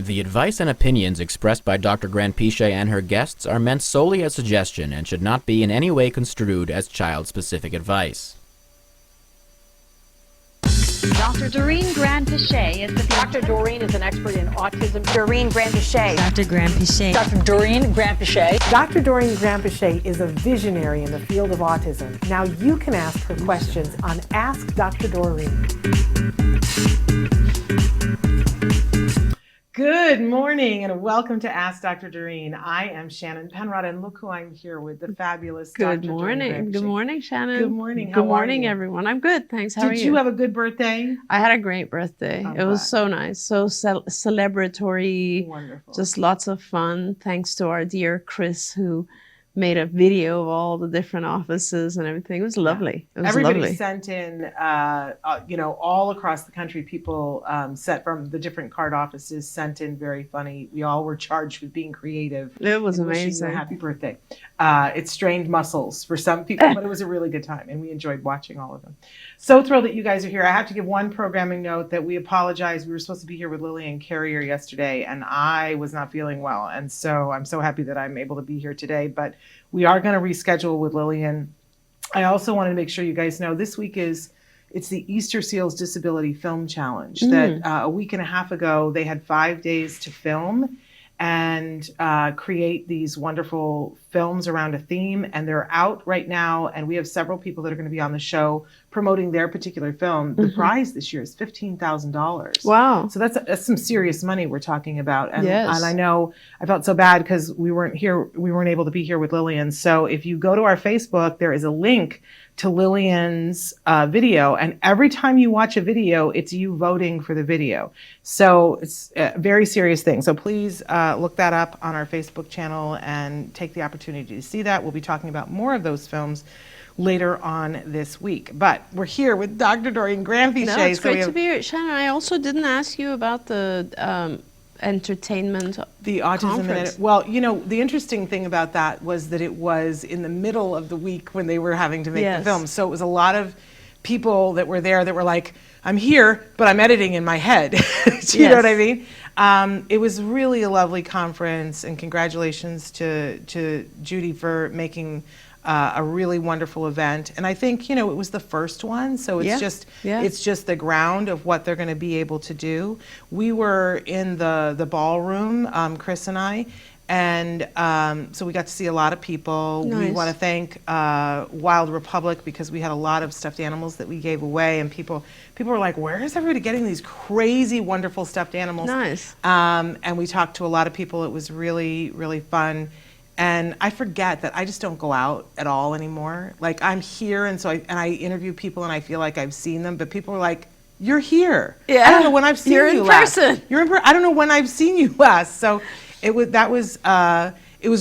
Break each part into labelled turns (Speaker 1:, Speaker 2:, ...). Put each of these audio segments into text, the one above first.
Speaker 1: The advice and opinions expressed by Dr. Granpeesheh and her guests are meant solely as suggestion and should not be in any way construed as child-specific advice.
Speaker 2: Dr. Doreen Granpeesheh is the
Speaker 3: Dr. Doreen is an expert in autism. Doreen Granpeesheh.
Speaker 4: Dr. Granpeesheh.
Speaker 3: Dr. Doreen Granpeesheh.
Speaker 5: Dr. Doreen Granpeesheh is a visionary in the field of autism. Now you can ask her questions on Ask Dr. Doreen. Good morning and welcome to Ask Dr. Doreen. I am Shannon Penrod and look who I'm here with, the fabulous
Speaker 6: Good
Speaker 5: Dr.
Speaker 6: morning.
Speaker 5: Doreen Granpeesheh.
Speaker 6: Good morning, Shannon.
Speaker 5: Good morning.
Speaker 6: Good
Speaker 5: How are
Speaker 6: morning,
Speaker 5: you?
Speaker 6: everyone. I'm good, thanks. How are
Speaker 5: Did
Speaker 6: you?
Speaker 5: you have a good birthday?
Speaker 6: I had a great birthday.
Speaker 5: I'm
Speaker 6: It was
Speaker 5: glad.
Speaker 6: so nice, so celebratory,
Speaker 5: Wonderful.
Speaker 6: just lots of fun. Thanks to our dear Chris, who made a video of all the different offices and everything. It was lovely. It was
Speaker 5: Everybody
Speaker 6: lovely.
Speaker 5: sent in, all across the country, people sent from the different card offices sent in very funny. We all were charged with being creative.
Speaker 6: It was
Speaker 5: and wishing you
Speaker 6: amazing.
Speaker 5: a happy birthday. It strained muscles for some people, but it was a really good time, and we enjoyed watching all of them. So thrilled that you guys are here. I have to give one programming note that we apologize. We were supposed to be here with Lillian Carrier yesterday, and I was not feeling well, and so I'm so happy that I'm able to be here today. But we are going to reschedule with Lillian. I also wanted to make sure you guys know this week it's the Easter Seals Disability Film Challenge. That a week and a half ago, they had 5 days to film and create these wonderful films around a theme, and they're out right now, and we have several people that are going to be on the show promoting their particular film. The prize this year is $15,000.
Speaker 6: Wow.
Speaker 5: So that's some serious money we're talking about. And,
Speaker 6: Yes.
Speaker 5: and I know I felt so bad because we weren't able to be here with Lillian. So if you go to our Facebook, there is a link to Lillian's video, and every time you watch a video, it's you voting for the video. So it's a very serious thing. So please look that up on our Facebook channel and take the opportunity to see that. We'll be talking about more of those films later on this week. But we're here with Dr. Doreen Granpeesheh.
Speaker 6: No, it's
Speaker 5: so we
Speaker 6: great to
Speaker 5: have
Speaker 6: be here. Shannon, I also didn't ask you about the entertainment
Speaker 5: the autism
Speaker 6: conference.
Speaker 5: well, the interesting thing about that was that it was in the middle of the week when they were having to make the
Speaker 6: Yes.
Speaker 5: film. So it was a lot of people that were there that were like, I'm here, but I'm editing in my head. Do you know what I mean? It was really a lovely conference, and congratulations to Judy for making a really wonderful event. And I think, it was the first one, so it's it's just the ground of what they're going to be able to do. We were in the ballroom, Chris and I, and so we got to see a lot of people. We
Speaker 6: Nice.
Speaker 5: want to thank Wild Republic because we had a lot of stuffed animals that we gave away, and people were like, where is everybody getting these crazy, wonderful stuffed animals?
Speaker 6: Nice.
Speaker 5: And we talked to a lot of people. It was really, really fun. And I forget that I just don't go out at all anymore. Like, I'm here, and so I interview people, and I feel like I've seen them, but people are like, you're here.
Speaker 6: Yeah.
Speaker 5: I don't know when I've seen
Speaker 6: You're
Speaker 5: you
Speaker 6: in
Speaker 5: last.
Speaker 6: person.
Speaker 5: You're in person. I don't know when I've seen you last. So it was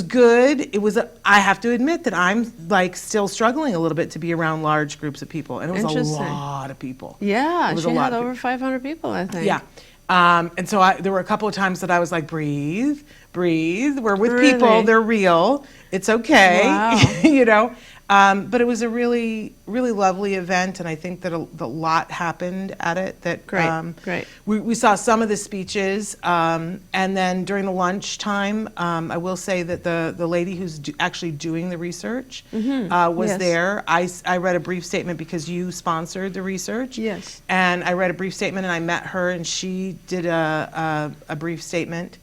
Speaker 5: good. It was I have to admit that I'm like still struggling a little bit to be around large groups of people, and it was a
Speaker 6: Interesting.
Speaker 5: lot of people.
Speaker 6: Yeah,
Speaker 5: It was
Speaker 6: she
Speaker 5: a lot
Speaker 6: had
Speaker 5: of
Speaker 6: over 500 people, I think.
Speaker 5: Yeah. And so there were a couple of times that I was like, breathe. We're with people.
Speaker 6: Really?
Speaker 5: They're real. It's okay.
Speaker 6: Wow.
Speaker 5: But it was a really, really lovely event. And I think that a lot happened at it.
Speaker 6: Great.
Speaker 5: We saw some of the speeches. And then during the lunchtime, I will say that the lady who's actually doing the research was
Speaker 6: Yes.
Speaker 5: there. I read a brief statement because you sponsored the research.
Speaker 6: Yes.
Speaker 5: And I read a brief statement, and I met her, and she did a brief statement.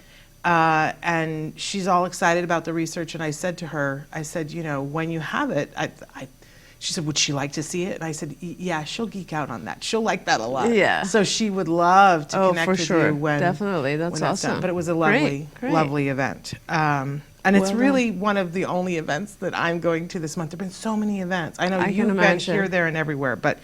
Speaker 5: And she's all excited about the research. And I said to her, when you have it, she said, would she like to see it? And I said, yeah, she'll geek out on that. She'll like that a lot.
Speaker 6: Yeah.
Speaker 5: So she would love to connect
Speaker 6: for
Speaker 5: with
Speaker 6: sure.
Speaker 5: you when
Speaker 6: Definitely. That's
Speaker 5: when that's done.
Speaker 6: awesome.
Speaker 5: But it was a lovely,
Speaker 6: Great.
Speaker 5: lovely event. And it's
Speaker 6: Well
Speaker 5: really one of the only events that I'm going to this month. There have been so many events. I know
Speaker 6: I can
Speaker 5: you've been
Speaker 6: imagine.
Speaker 5: here, there, and everywhere, but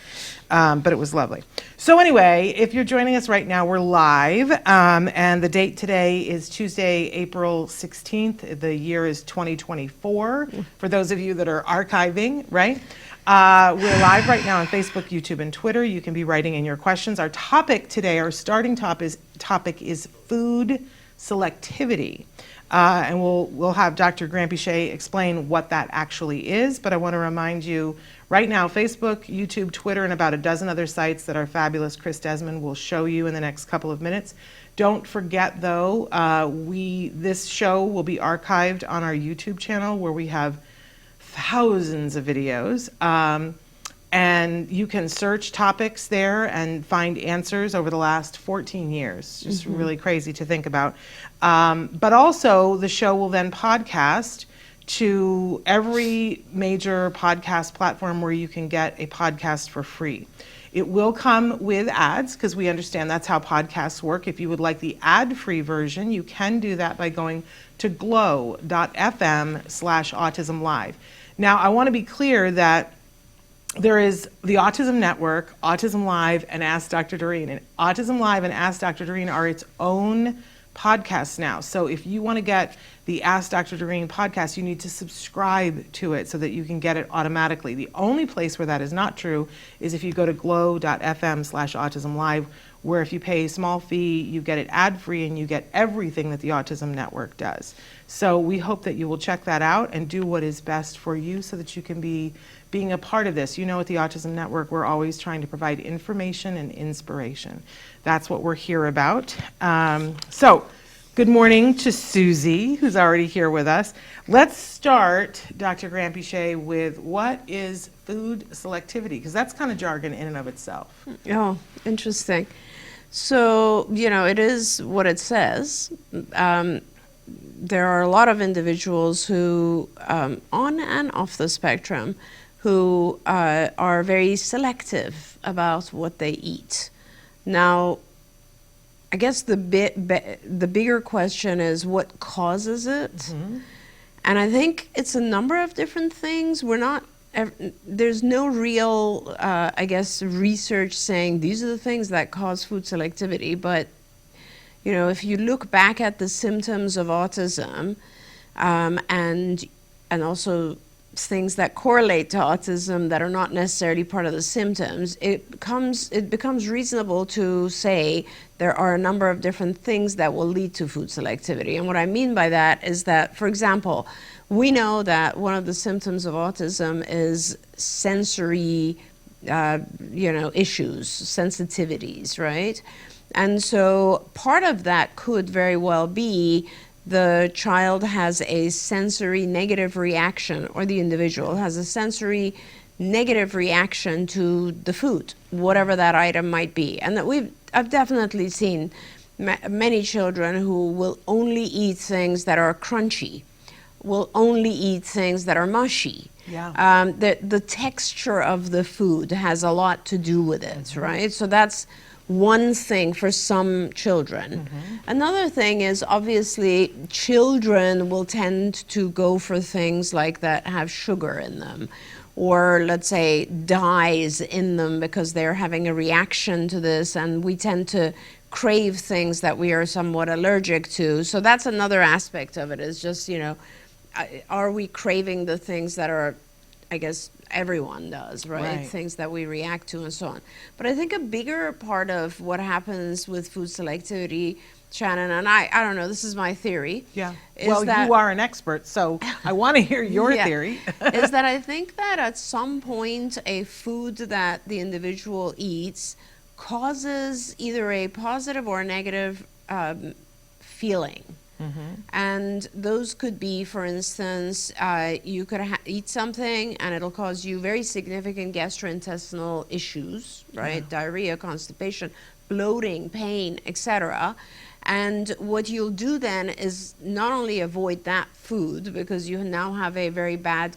Speaker 5: it was lovely. So anyway, if you're joining us right now, we're live, and the date today is Tuesday, April 16th. The year is 2024, for those of you that are archiving, right? We're live right now on Facebook, YouTube, and Twitter. You can be writing in your questions. Our topic today, our starting topic is food selectivity. And we'll have Dr. Granpeesheh explain what that actually is, but I want to remind you right now, Facebook, YouTube, Twitter, and about a dozen other sites that our fabulous Chris Desmond will show you in the next couple of minutes. Don't forget, though, this show will be archived on our YouTube channel, where we have thousands of videos. And you can search topics there and find answers over the last 14 years. Just really crazy to think about. But also, the show will then podcast to every major podcast platform where you can get a podcast for free. It will come with ads, because we understand that's how podcasts work. If you would like the ad-free version, you can do that by going to glow.fm/autism-live. Now, I want to be clear that there is the Autism Network, Autism Live, and Ask Dr. Doreen. And Autism Live and Ask Dr. Doreen are its own podcasts now. So if you want to get the Ask Dr. Doreen podcast, you need to subscribe to it so that you can get it automatically. The only place where that is not true is if you go to glow.fm/autism-live, where if you pay a small fee, you get it ad-free and you get everything that the Autism Network does. So we hope that you will check that out and do what is best for you so that you can be being a part of this. You know, at the Autism Network, we're always trying to provide information and inspiration. That's what we're here about. So good morning to Susie, who's already here with us. Let's start, Dr. Granpeesheh, with what is food selectivity? Because that's kind of jargon in and of itself.
Speaker 6: Oh, interesting. So, you know, it is what it says. There are a lot of individuals who, on and off the spectrum, who are very selective about what they eat. Now, I guess the bigger question is what causes it? And I think it's a number of different things. There's no real, I guess, research saying these are the things that cause food selectivity. But, you know, if you look back at the symptoms of autism, and also things that correlate to autism that are not necessarily part of the symptoms, it becomes reasonable to say there are a number of different things that will lead to food selectivity. And what I mean by that is that, for example, we know that one of the symptoms of autism is sensory, issues, sensitivities, right? And so part of that could very well be the child has a sensory negative reaction, or the individual has a sensory negative reaction to the food, whatever that item might be. And that I've definitely seen many children who will only eat things that are crunchy, will only eat things that are mushy.
Speaker 5: Yeah.
Speaker 6: The texture of the food has a lot to do with it, right? So that's one thing for some children. Another thing is, obviously, children will tend to go for things like that have sugar in them, or let's say dyes in them, because they're having a reaction to this, and we tend to crave things that we are somewhat allergic to. So that's another aspect of it, is just, you know, are we craving the things that are, I guess, everyone does, right? Things that we react to and so on. But I think a bigger part of what happens with food selectivity, Shannon, and I don't know, this is my theory.
Speaker 5: Yeah.
Speaker 6: Is
Speaker 5: well,
Speaker 6: that,
Speaker 5: you are an expert, so I want to hear your theory.
Speaker 6: Is that I think that at some point a food that the individual eats causes either a positive or a negative feeling. And those could be, for instance, you could eat something and it'll cause you very significant gastrointestinal issues, right? Diarrhea, constipation, bloating, pain, etc. And what you'll do then is not only avoid that food, because you now have a very bad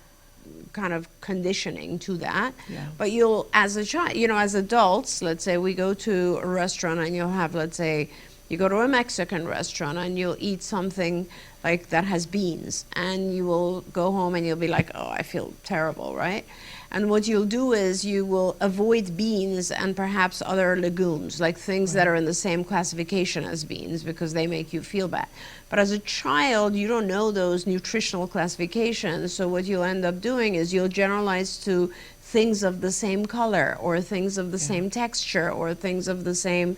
Speaker 6: kind of conditioning to that, but you'll, as a child, you know, as adults, let's say we go to a restaurant and you'll have, let's say, you go to a Mexican restaurant and you'll eat something like that has beans, and you will go home and you'll be like, oh, I feel terrible, right? And what you'll do is you will avoid beans and perhaps other legumes, like things that are in the same classification as beans, because they make you feel bad. But as a child, you don't know those nutritional classifications, so what you'll end up doing is you'll generalize to things of the same color, or things of the same texture, or things of the same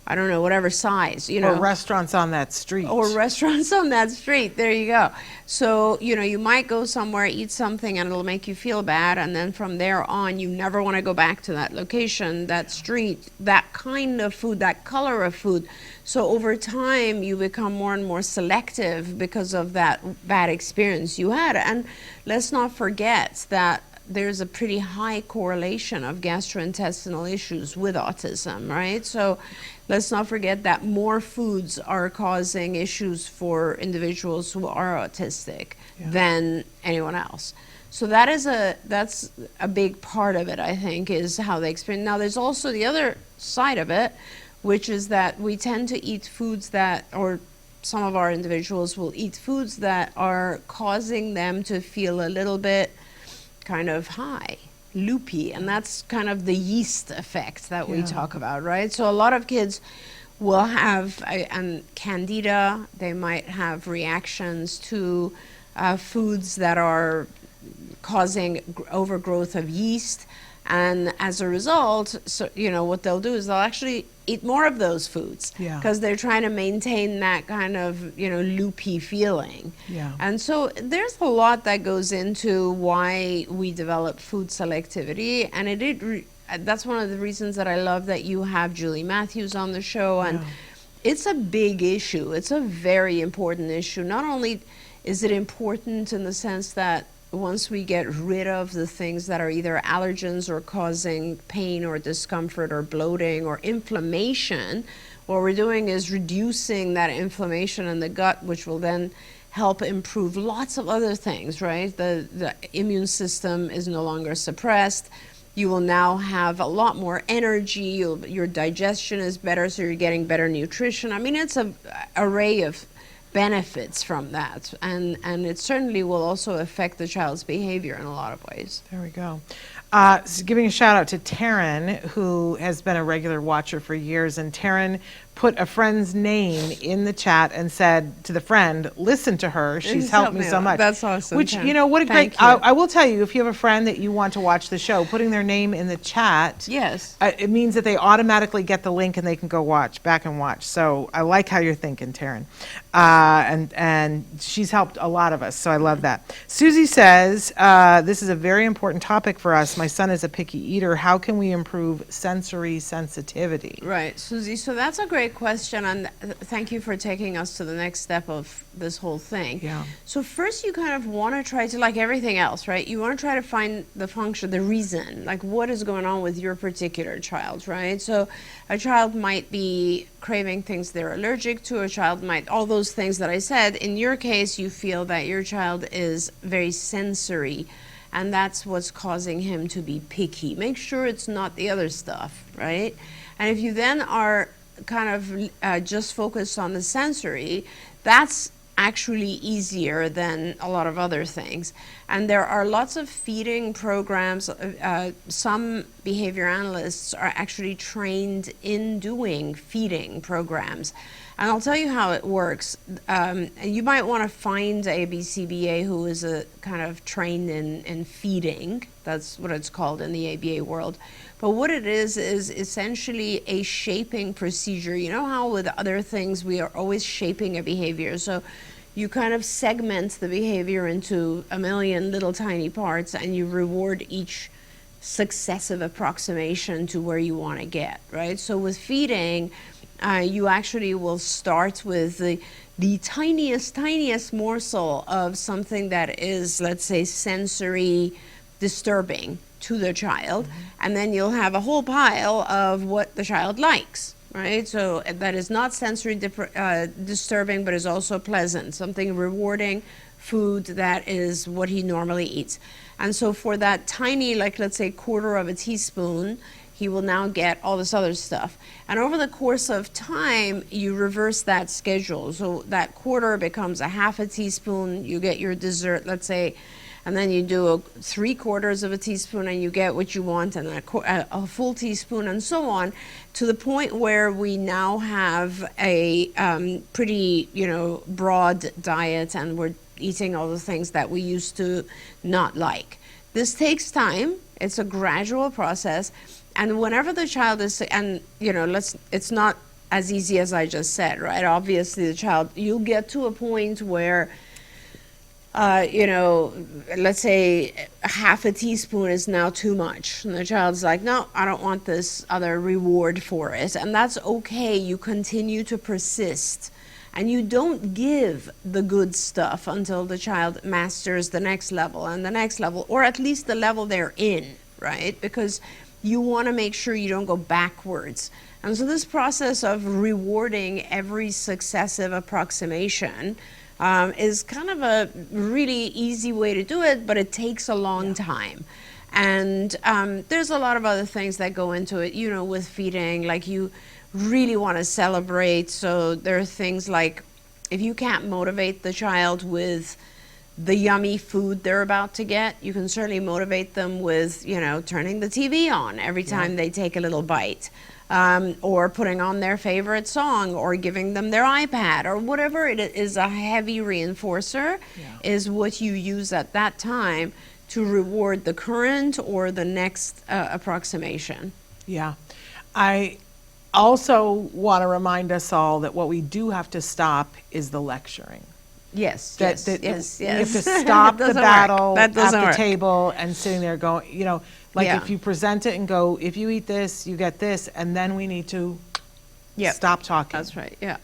Speaker 6: I don't know, whatever size,
Speaker 5: Or restaurants on that street.
Speaker 6: Or restaurants on that street. There you go. So, you might go somewhere, eat something, and it'll make you feel bad. And then from there on, you never want to go back to that location, that street, that kind of food, that color of food. So over time, you become more and more selective because of that bad experience you had. And let's not forget that there's a pretty high correlation of gastrointestinal issues with autism, right? So let's not forget that more foods are causing issues for individuals who are autistic than anyone else. So that's a big part of it, I think, is how they experience. Now, there's also the other side of it, which is that we tend to eat foods that, or some of our individuals will eat foods that are causing them to feel a little bit kind of high, loopy, and that's kind of the yeast effect that we talk about, right? So a lot of kids will have candida. They might have reactions to foods that are causing overgrowth of yeast, and as a result, so what they'll do is they'll actually eat more of those foods because they're trying to maintain that kind of loopy feeling. And so there's a lot that goes into why we develop food selectivity, and that's one of the reasons that I love that you have Julie Matthews on the show. And it's a big issue. It's a very important issue. Not only is it important in the sense that once we get rid of the things that are either allergens or causing pain or discomfort or bloating or inflammation, what we're doing is reducing that inflammation in the gut, which will then help improve lots of other things, right? The immune system is no longer suppressed. You will now have a lot more energy. Your digestion is better, so you're getting better nutrition. I mean, it's an array of benefits from that, and it certainly will also affect the child's behavior in a lot of ways.
Speaker 5: There we go. So giving a shout out to Taryn, who has been a regular watcher for years, and Taryn put a friend's name in the chat and said to the friend, listen to her, she's helped me so much.
Speaker 6: That's awesome.
Speaker 5: Which, what a great, I will tell you, if you have a friend that you want to watch the show, putting their name in the chat, it means that they automatically get the link and they can go back and watch. So I like how you're thinking, Taryn. And she's helped a lot of us, so I love that. Susie says, this is a very important topic for us. My son is a picky eater. How can we improve sensory sensitivity?
Speaker 6: Right, Susie, so that's a great question, and thank you for taking us to the next step of this whole thing. So first you kind of want to try to, like everything else, right? You want to try to find the function, the reason, like what is going on with your particular child, right? So a child might be craving things they're allergic to, a child might, all those things that I said. In your case, you feel that your child is very sensory, and that's what's causing him to be picky. Make sure it's not the other stuff, right? And if you then are kind of just focused on the sensory, that's actually easier than a lot of other things. And there are lots of feeding programs. Some behavior analysts are actually trained in doing feeding programs. And I'll tell you how it works. You might want to find a BCBA who is a kind of trained in feeding. That's what it's called in the ABA world. But what it is essentially a shaping procedure. You know how with other things we are always shaping a behavior. So you kind of segment the behavior into a million little tiny parts, and you reward each successive approximation to where you want to get, right? So with feeding, you actually will start with the tiniest morsel of something that is, let's say, sensory disturbing to the child, and then you'll have a whole pile of what the child likes, right? So that is not sensory disturbing, but is also pleasant, something rewarding, food that is what he normally eats. And so for that tiny, like let's say quarter of a teaspoon, he will now get all this other stuff. And over the course of time, you reverse that schedule. So that quarter becomes a half a teaspoon, you get your dessert, let's say, and then you do 3/4 of a teaspoon and you get what you want, and a full teaspoon, and so on, to the point where we now have a pretty, broad diet, and we're eating all the things that we used to not like. This takes time. It's a gradual process. And whenever the child is, and it's not as easy as I just said, right? Obviously, the child, you'll get to a point where, you know, let's say half a teaspoon is now too much. And the child's like, no, I don't want this other reward for it. And that's okay. You continue to persist. And you don't give the good stuff until the child masters the next level and the next level, or at least the level they're in, right? Because you want to make sure you don't go backwards. And so this process of rewarding every successive approximation is kind of a really easy way to do it, but it takes a long time. And there's a lot of other things that go into it, you know, with feeding, like you really want to celebrate. So there are things like, if you can't motivate the child with the yummy food they're about to get, you can certainly motivate them with, you know, turning the TV on every time they take a little bite, or putting on their favorite song, or giving them their iPad, or whatever it is. A heavy reinforcer is what you use at that time to reward the current or the next approximation.
Speaker 5: Yeah. I also want to remind us all that what we do have to stop is the lecturing.
Speaker 6: Yes,
Speaker 5: That
Speaker 6: yes, yes,
Speaker 5: you have to
Speaker 6: yes.
Speaker 5: stop the
Speaker 6: Doesn't work.
Speaker 5: battle
Speaker 6: That
Speaker 5: at
Speaker 6: doesn't
Speaker 5: the
Speaker 6: work.
Speaker 5: table and sitting there going, you know, like
Speaker 6: Yeah.
Speaker 5: if you present it and go, if you eat this, you get this, and then we need to
Speaker 6: Yep.
Speaker 5: stop talking.
Speaker 6: That's right, yeah.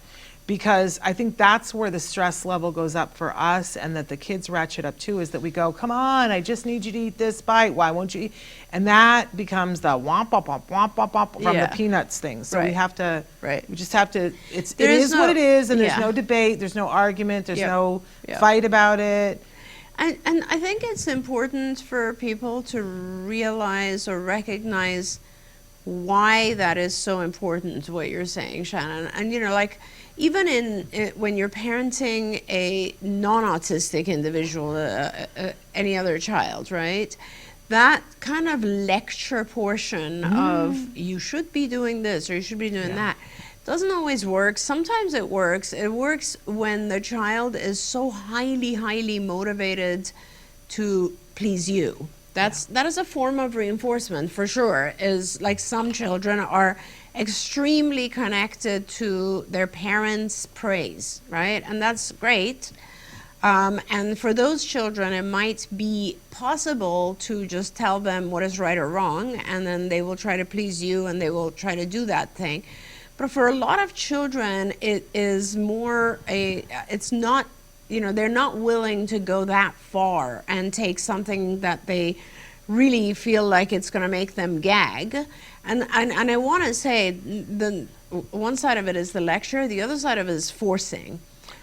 Speaker 5: Because I think that's where the stress level goes up for us, and that the kids ratchet up too, is that we go, come on, I just need you to eat this bite. Why won't you eat? And that becomes the womp, womp, womp, womp, womp, womp from
Speaker 6: Yeah.
Speaker 5: the peanuts thing. So we
Speaker 6: Right.
Speaker 5: have to,
Speaker 6: Right.
Speaker 5: we just have to, it
Speaker 6: There is
Speaker 5: is what
Speaker 6: no-
Speaker 5: it is, and there's
Speaker 6: yeah.
Speaker 5: no debate, there's no argument, there's
Speaker 6: Yep.
Speaker 5: no
Speaker 6: Yep.
Speaker 5: fight about it.
Speaker 6: And I think it's important for people to realize or recognize why that is so important, what you're saying, Shannon. And, you know, like, even when you're parenting a non-autistic individual, any other child, right? That kind of lecture portion of you should be doing this or you should be doing that doesn't always work. Sometimes it works. It works when the child is so highly, highly motivated to please you. That is a form of reinforcement for sure. Is like, some children are extremely connected to their parents' praise, right? And that's great. And for those children, it might be possible to just tell them what is right or wrong, and then they will try to please you and they will try to do that thing. But for a lot of children, it is more it's not, you know, they're not willing to go that far and take something that they really feel like it's going to make them gag. And I want to say, the one side of it is the lecture, the other side of it is forcing.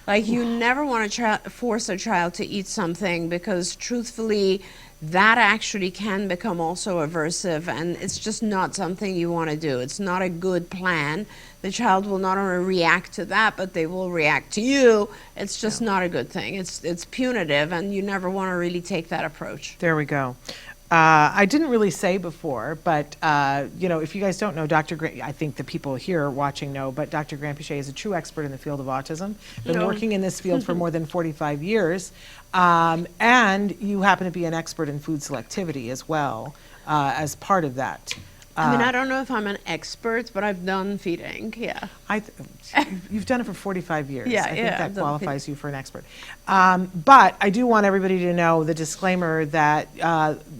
Speaker 6: Like, you never want to force a child to eat something, because truthfully, that actually can become also aversive, and it's just not something you want to do. It's not a good plan. The child will not only react to that, but they will react to you. It's just not a good thing. It's punitive, and you never want to really take that approach.
Speaker 5: There we go. I didn't really say before, but, you know, if you guys don't know, I think the people here watching know, but Dr. Granpeesheh is a true expert in the field of autism. Been working in this field for more than 45 years. And you happen to be an expert in food selectivity as well, as part of that.
Speaker 6: I mean, I don't know if I'm an expert, but I've done feeding, yeah.
Speaker 5: You've done it for 45 years.
Speaker 6: Yeah,
Speaker 5: I think
Speaker 6: yeah,
Speaker 5: that
Speaker 6: I've done
Speaker 5: qualifies you for an expert. But I do want everybody to know the disclaimer that,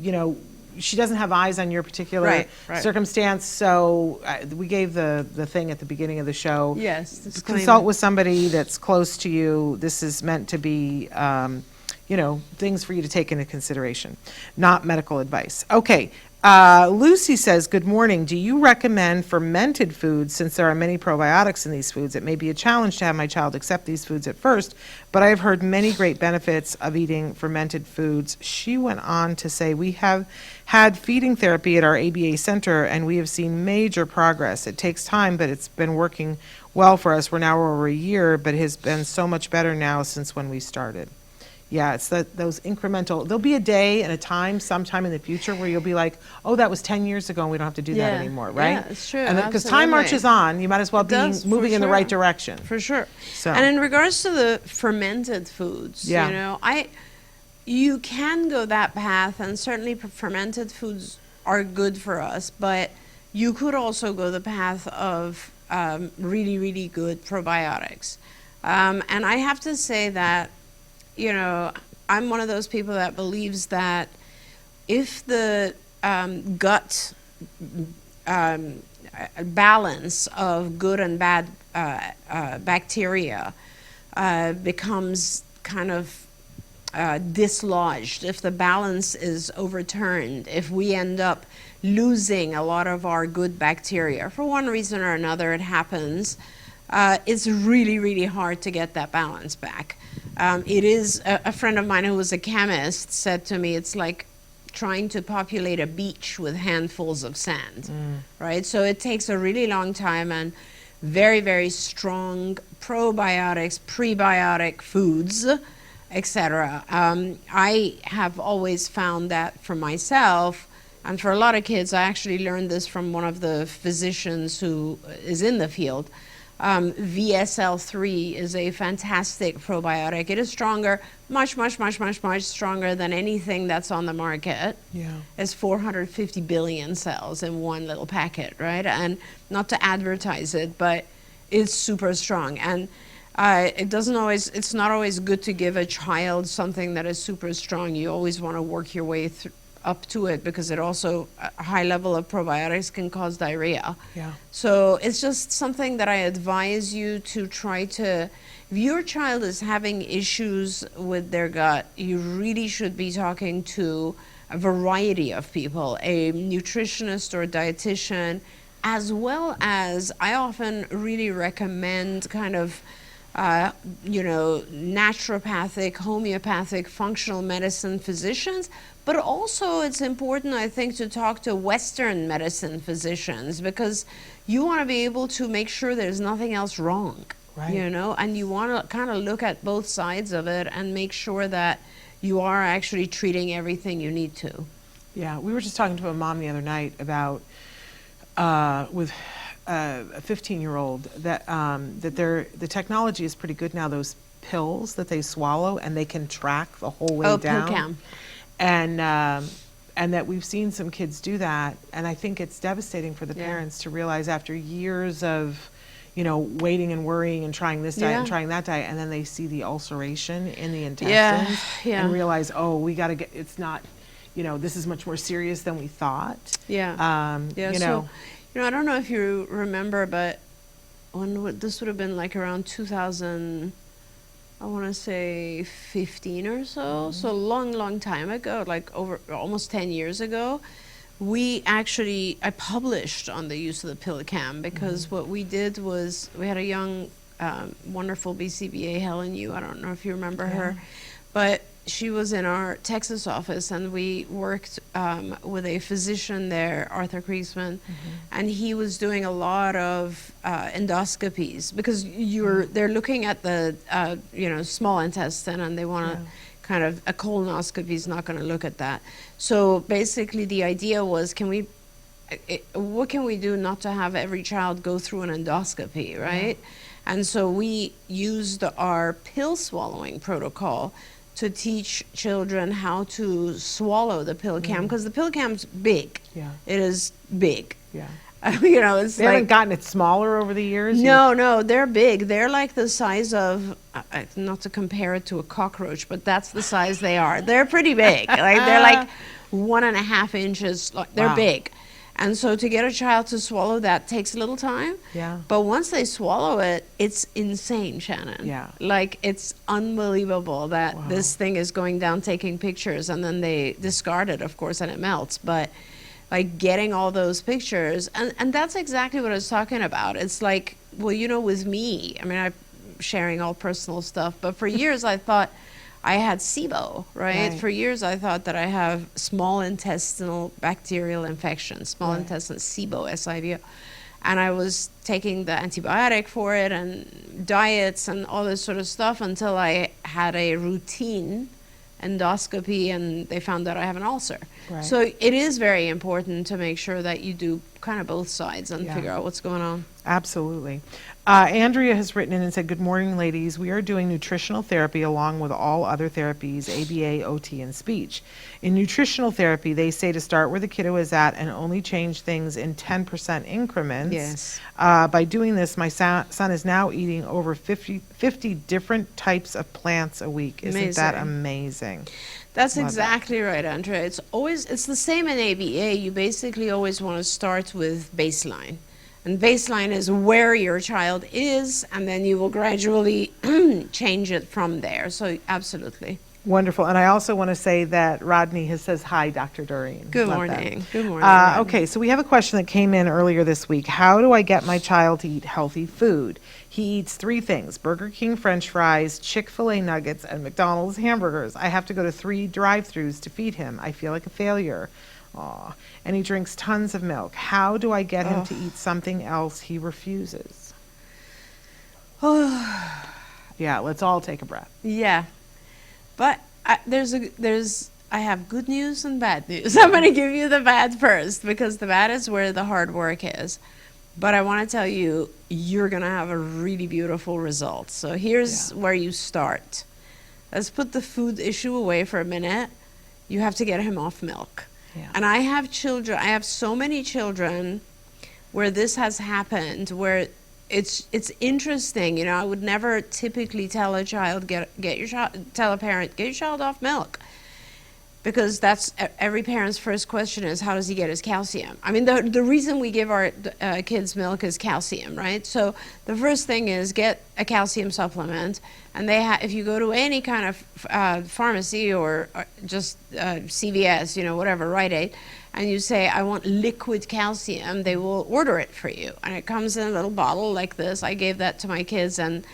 Speaker 5: you know, she doesn't have eyes on your particular
Speaker 6: Right.
Speaker 5: circumstance. So we gave the thing at the beginning of the show.
Speaker 6: Yes, disclaimer.
Speaker 5: Consult with somebody that's close to you. This is meant to be, you know, things for you to take into consideration, not medical advice. Okay. Lucy says, good morning. Do you recommend fermented foods, since there are many probiotics in these foods? It may be a challenge to have my child accept these foods at first, but I have heard many great benefits of eating fermented foods. She went on to say, we have had feeding therapy at our ABA center, and we have seen major progress. It takes time, but it's been working well for us. We're now over a year, but it has been so much better now since when we started. Yeah, it's those incremental, there'll be a day and a time sometime in the future where you'll be like, oh, that was 10 years ago and we don't have to do that
Speaker 6: Yeah.
Speaker 5: anymore, right?
Speaker 6: Yeah, it's true,
Speaker 5: Because time
Speaker 6: absolutely.
Speaker 5: marches on, you might as well
Speaker 6: It
Speaker 5: be
Speaker 6: does, for
Speaker 5: moving in the right
Speaker 6: sure.
Speaker 5: direction.
Speaker 6: For sure.
Speaker 5: So-
Speaker 6: And in regards to the fermented foods,
Speaker 5: Yeah.
Speaker 6: you know, you can go that path, and certainly fermented foods are good for us, but you could also go the path of really, really good probiotics. And I have to say that, you know, I'm one of those people that believes that if the gut balance of good and bad bacteria becomes kind of dislodged, if the balance is overturned, if we end up losing a lot of our good bacteria, for one reason or another it happens, it's really, really hard to get that balance back. It is, a friend of mine who was a chemist said to me, it's like trying to populate a beach with handfuls of sand, right? So it takes a really long time, and very, very strong probiotics, prebiotic foods, etc. I have always found that for myself, and for a lot of kids, I actually learned this from one of the physicians who is in the field. VSL3 is a fantastic probiotic. It is stronger, much stronger than anything that's on the market.
Speaker 5: Yeah.
Speaker 6: It's 450 billion cells in one little packet, right? And not to advertise it, but it's super strong. And it's not always good to give a child something that is super strong. You always want to work your way up to it, because it also, a high level of probiotics can cause diarrhea.
Speaker 5: Yeah.
Speaker 6: So it's just something that I advise you to try to, if your child is having issues with their gut, you really should be talking to a variety of people, a nutritionist or a dietitian, as well as I often really recommend kind of naturopathic, homeopathic, functional medicine physicians, but also it's important, I think, to talk to Western medicine physicians, because you want to be able to make sure there's nothing else wrong,
Speaker 5: Right.
Speaker 6: you know, and you want to kind of look at both sides of it and make sure that you are actually treating everything you need to.
Speaker 5: Yeah, we were just talking to a mom the other night about with a 15-year-old that the technology is pretty good now. Those pills that they swallow, and they can track the whole way down.
Speaker 6: PillCam.
Speaker 5: And that we've seen some kids do that, and I think it's devastating for the parents to realize after years of, waiting and worrying and trying this diet and trying that diet, and then they see the ulceration in the intestines and realize, oh, we got to get. It's not, this is much more serious than we thought.
Speaker 6: So, I don't know if you remember, but this would have been like around 2000, I want to say 15 or so, so long time ago, like over almost 10 years ago, I published on the use of the PillCam, because what we did was we had a young, wonderful BCBA, Helen Yu, I don't know if you remember her, but she was in our Texas office, and we worked with a physician there, Arthur Kriesman, and he was doing a lot of endoscopies, because they're looking at the small intestine, and they want to kind of, a colonoscopy is not going to look at that. So basically the idea was, what can we do not to have every child go through an endoscopy, right? And so we used our pill swallowing protocol to teach children how to swallow the PillCam, because the PillCam's big. Yeah. It is big. Yeah. It's
Speaker 5: they haven't gotten it smaller over the years?
Speaker 6: No, they're big. They're like the size of, not to compare it to a cockroach, but that's the size they are. They're pretty big. They're like 1.5 inches. They're big. And so to get a child to swallow that takes a little time. Yeah. But once they swallow it, it's insane, Shannon. Yeah. It's unbelievable that this thing is going down, taking pictures, and then they discard it, of course, and it melts. But getting all those pictures, and that's exactly what I was talking about. It's like, well, with me, I mean, I'm sharing all personal stuff, but for years I thought I had SIBO, right? For years I thought that I have small intestinal bacterial infection, small intestinal SIBO, S-I-B-O. And I was taking the antibiotic for it and diets and all this sort of stuff until I had a routine endoscopy, and they found that I have an ulcer. So it is very important to make sure that you do kind of both sides and
Speaker 5: Yeah.
Speaker 6: figure out what's going on.
Speaker 5: Absolutely. Andrea has written in and said, "Good morning, ladies. We are doing nutritional therapy along with all other therapies, ABA, OT, and speech. In nutritional therapy, they say to start where the kiddo is at and only change things in 10% increments.
Speaker 6: Yes.
Speaker 5: By doing this, my son is now eating over 50 different types of plants a week. Isn't that amazing?"
Speaker 6: That's
Speaker 5: Love that.
Speaker 6: exactly right, Andrea. It's the same in ABA. You basically always want to start with baseline. And baseline is where your child is, and then you will gradually change it from there. So absolutely.
Speaker 5: Wonderful. And I also want to say that Rodney says, "Hi, Dr. Doreen."
Speaker 6: Good
Speaker 5: Love that.
Speaker 6: morning. Good morning. Rodney.
Speaker 5: Okay, so we have a question that came in earlier this week. How do I get my child to eat healthy food? He eats 3 things: Burger King French fries, Chick-fil-A nuggets, and McDonald's hamburgers. I have to go to 3 drive-thrus to feed him. I feel like a failure. Aw. And he drinks tons of milk. How do I get him to eat something else he refuses? Yeah, let's all take a breath.
Speaker 6: Yeah, but I have good news and bad news. I'm going to give you the bad first, because the bad is where the hard work is. But I want to tell you, you're going to have a really beautiful result. So here's where you start. Let's put the food issue away for a minute. You have to get him off milk.
Speaker 5: Yeah.
Speaker 6: And I have so many children where this has happened, where it's interesting. You know, I would never typically tell a child, tell a parent, get your child off milk. Because that's every parent's first question is, how does he get his calcium? I mean, the reason we give our kids milk is calcium, right? So the first thing is get a calcium supplement, and if you go to any kind of pharmacy or just CVS, you know, whatever, Rite Aid, and you say, I want liquid calcium, they will order it for you. And it comes in a little bottle like this. I gave that to my kids and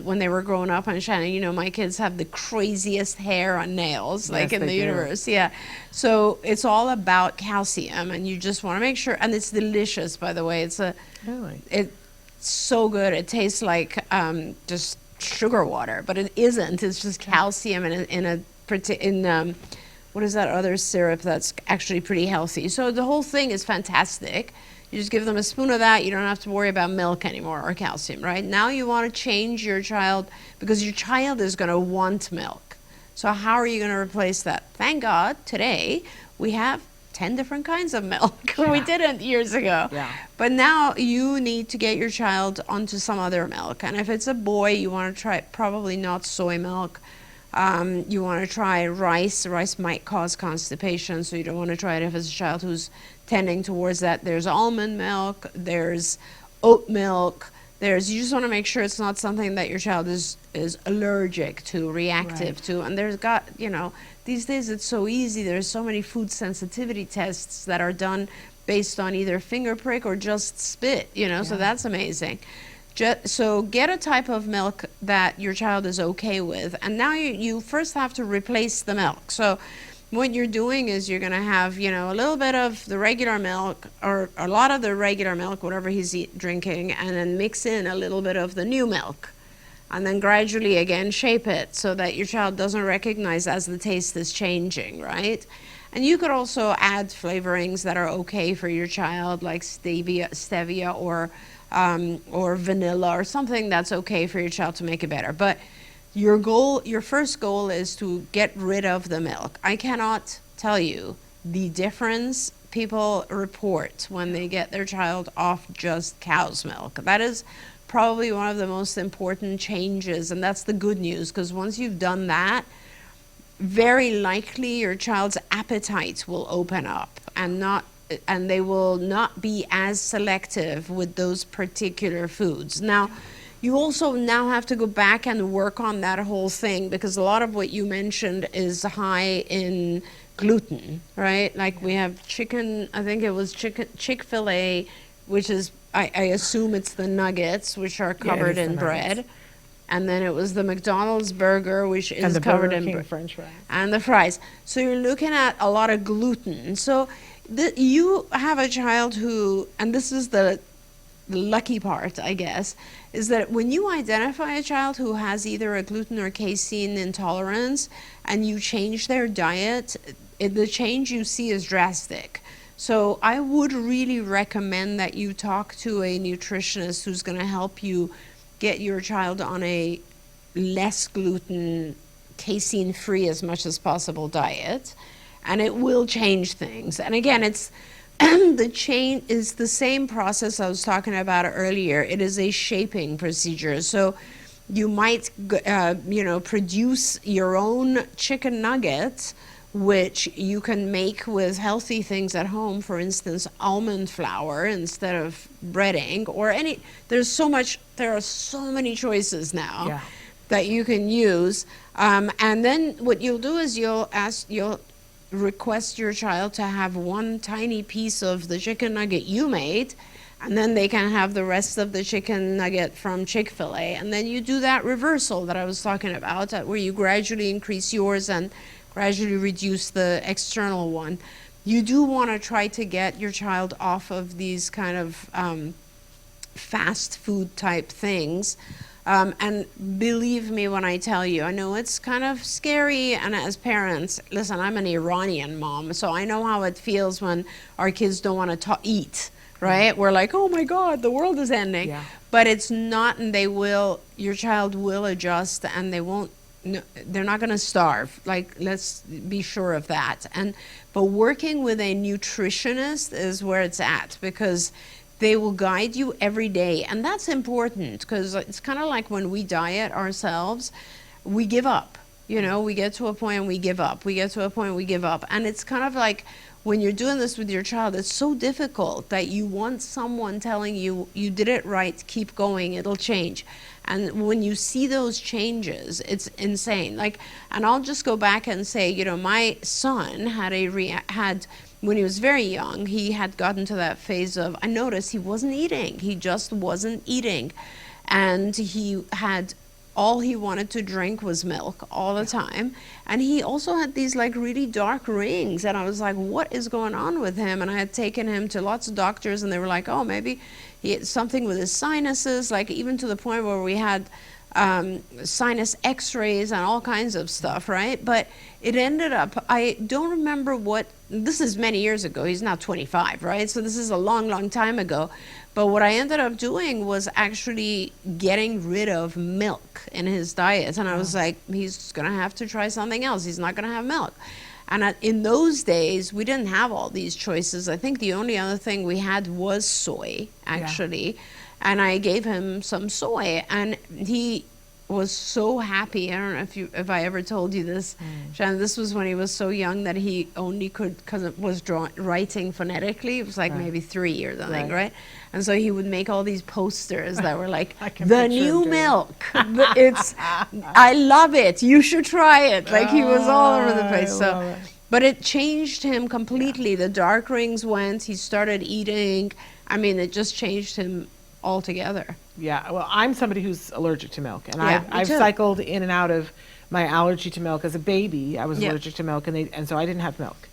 Speaker 6: when they were growing up. And Shannon, you know, my kids have the craziest hair on nails, like in the universe. Yeah. So it's all about calcium, and you just want to make sure. And it's delicious, by the way. It's so good. It tastes like just sugar water, but it isn't. It's just calcium in what is that other syrup that's actually pretty healthy? So the whole thing is fantastic. You just give them a spoon of that. You don't have to worry about milk anymore or calcium, right? Now you want to change your child, because your child is going to want milk. So how are you going to replace that? Thank God today we have 10 different kinds of milk. Yeah. We didn't years ago.
Speaker 5: Yeah.
Speaker 6: But now you need to get your child onto some other milk. And if it's a boy, you want to try probably not soy milk. You want to try rice. Rice might cause constipation, so you don't want to try it if it's a child who's tending towards that. There's almond milk, there's oat milk, you just want to make sure it's not something that your child is allergic to, reactive to. And these days it's so easy. There's so many food sensitivity tests that are done based on either finger prick or just spit, so that's amazing. So get a type of milk that your child is okay with. And now you first have to replace the milk. So what you're doing is you're going to have, a little bit of the regular milk or a lot of the regular milk, whatever he's drinking, and then mix in a little bit of the new milk. And then gradually, again, shape it so that your child doesn't recognize as the taste is changing, right? And you could also add flavorings that are okay for your child, like stevia or vanilla or something that's okay for your child to make it better. But your first goal is to get rid of the milk. I cannot tell you the difference people report when they get their child off just cow's milk. That is probably one of the most important changes, and that's the good news, because once you've done that, very likely your child's appetite will open up and they will not be as selective with those particular foods. Now, you also now have to go back and work on that whole thing, because a lot of what you mentioned is high in gluten, right? Like we have chicken, I think it was Chick-fil-A, which is, I assume it's the nuggets, which are covered in bread. And then it was the McDonald's burger, which is covered in bread.
Speaker 5: French fries.
Speaker 6: And the fries. So you're looking at a lot of gluten. So you have a child who, and this is the lucky part, I guess, is that when you identify a child who has either a gluten or casein intolerance and you change their diet, the change you see is drastic. So I would really recommend that you talk to a nutritionist who's going to help you get your child on a less gluten, casein free as much as possible diet, and it will change things. And again, it's the change is the same process I was talking about earlier. It is a shaping procedure. So you might produce your own chicken nuggets, which you can make with healthy things at home, for instance, almond flour instead of breading, or there are so many choices now that you can use. And then what you'll do is you'll request your child to have one tiny piece of the chicken nugget you made, and then they can have the rest of the chicken nugget from Chick-fil-A. And then you do that reversal that I was talking about, where you gradually increase yours and gradually reduce the external one. You do want to try to get your child off of these kind of fast food type things. And believe me when I tell you, I know it's kind of scary, and as parents, listen, I'm an Iranian mom, so I know how it feels when our kids don't want to eat, right? We're like, oh my God, the world is ending. Yeah. But it's not, and your child will adjust, and they're not going to starve. Like, let's be sure of that. But working with a nutritionist is where it's at, because they will guide you every day. And that's important, because it's kind of like when we diet ourselves, we give up. We get to a point and we give up. We get to a point and we give up. And it's kind of like when you're doing this with your child, it's so difficult that you want someone telling you, you did it right, keep going, it'll change. And when you see those changes, it's insane. And I'll just go back and say, my son had when he was very young, he had gotten to that phase of, I noticed he wasn't eating. He just wasn't eating. And all he wanted to drink was milk all the time. And he also had these really dark rings. And I was like, what is going on with him? And I had taken him to lots of doctors, and they were like, oh, maybe he had something with his sinuses, even to the point where we had sinus x-rays and all kinds of stuff, right? But it ended up, I don't remember this is many years ago. He's now 25, right? So this is a long, long time ago. But what I ended up doing was actually getting rid of milk in his diet. And I was like, he's going to have to try something else. He's not going to have milk. And in those days, we didn't have all these choices. I think the only other thing we had was soy, actually. Yeah. And I gave him some soy, and he was so happy. I don't know if I ever told you this, Shannon. This was when he was so young that he only could, because it was writing phonetically. It was maybe 3 or something, right? And so he would make all these posters that were like, the new milk. I love it. You should try it. He was all over the place. But it changed him completely. Yeah. The dark rings went. He started eating. I mean, it just changed him altogether.
Speaker 5: Yeah, well, I'm somebody who's allergic to milk, and I've cycled in and out of my allergy to milk. As a baby, I was allergic to milk, and so I didn't have milk.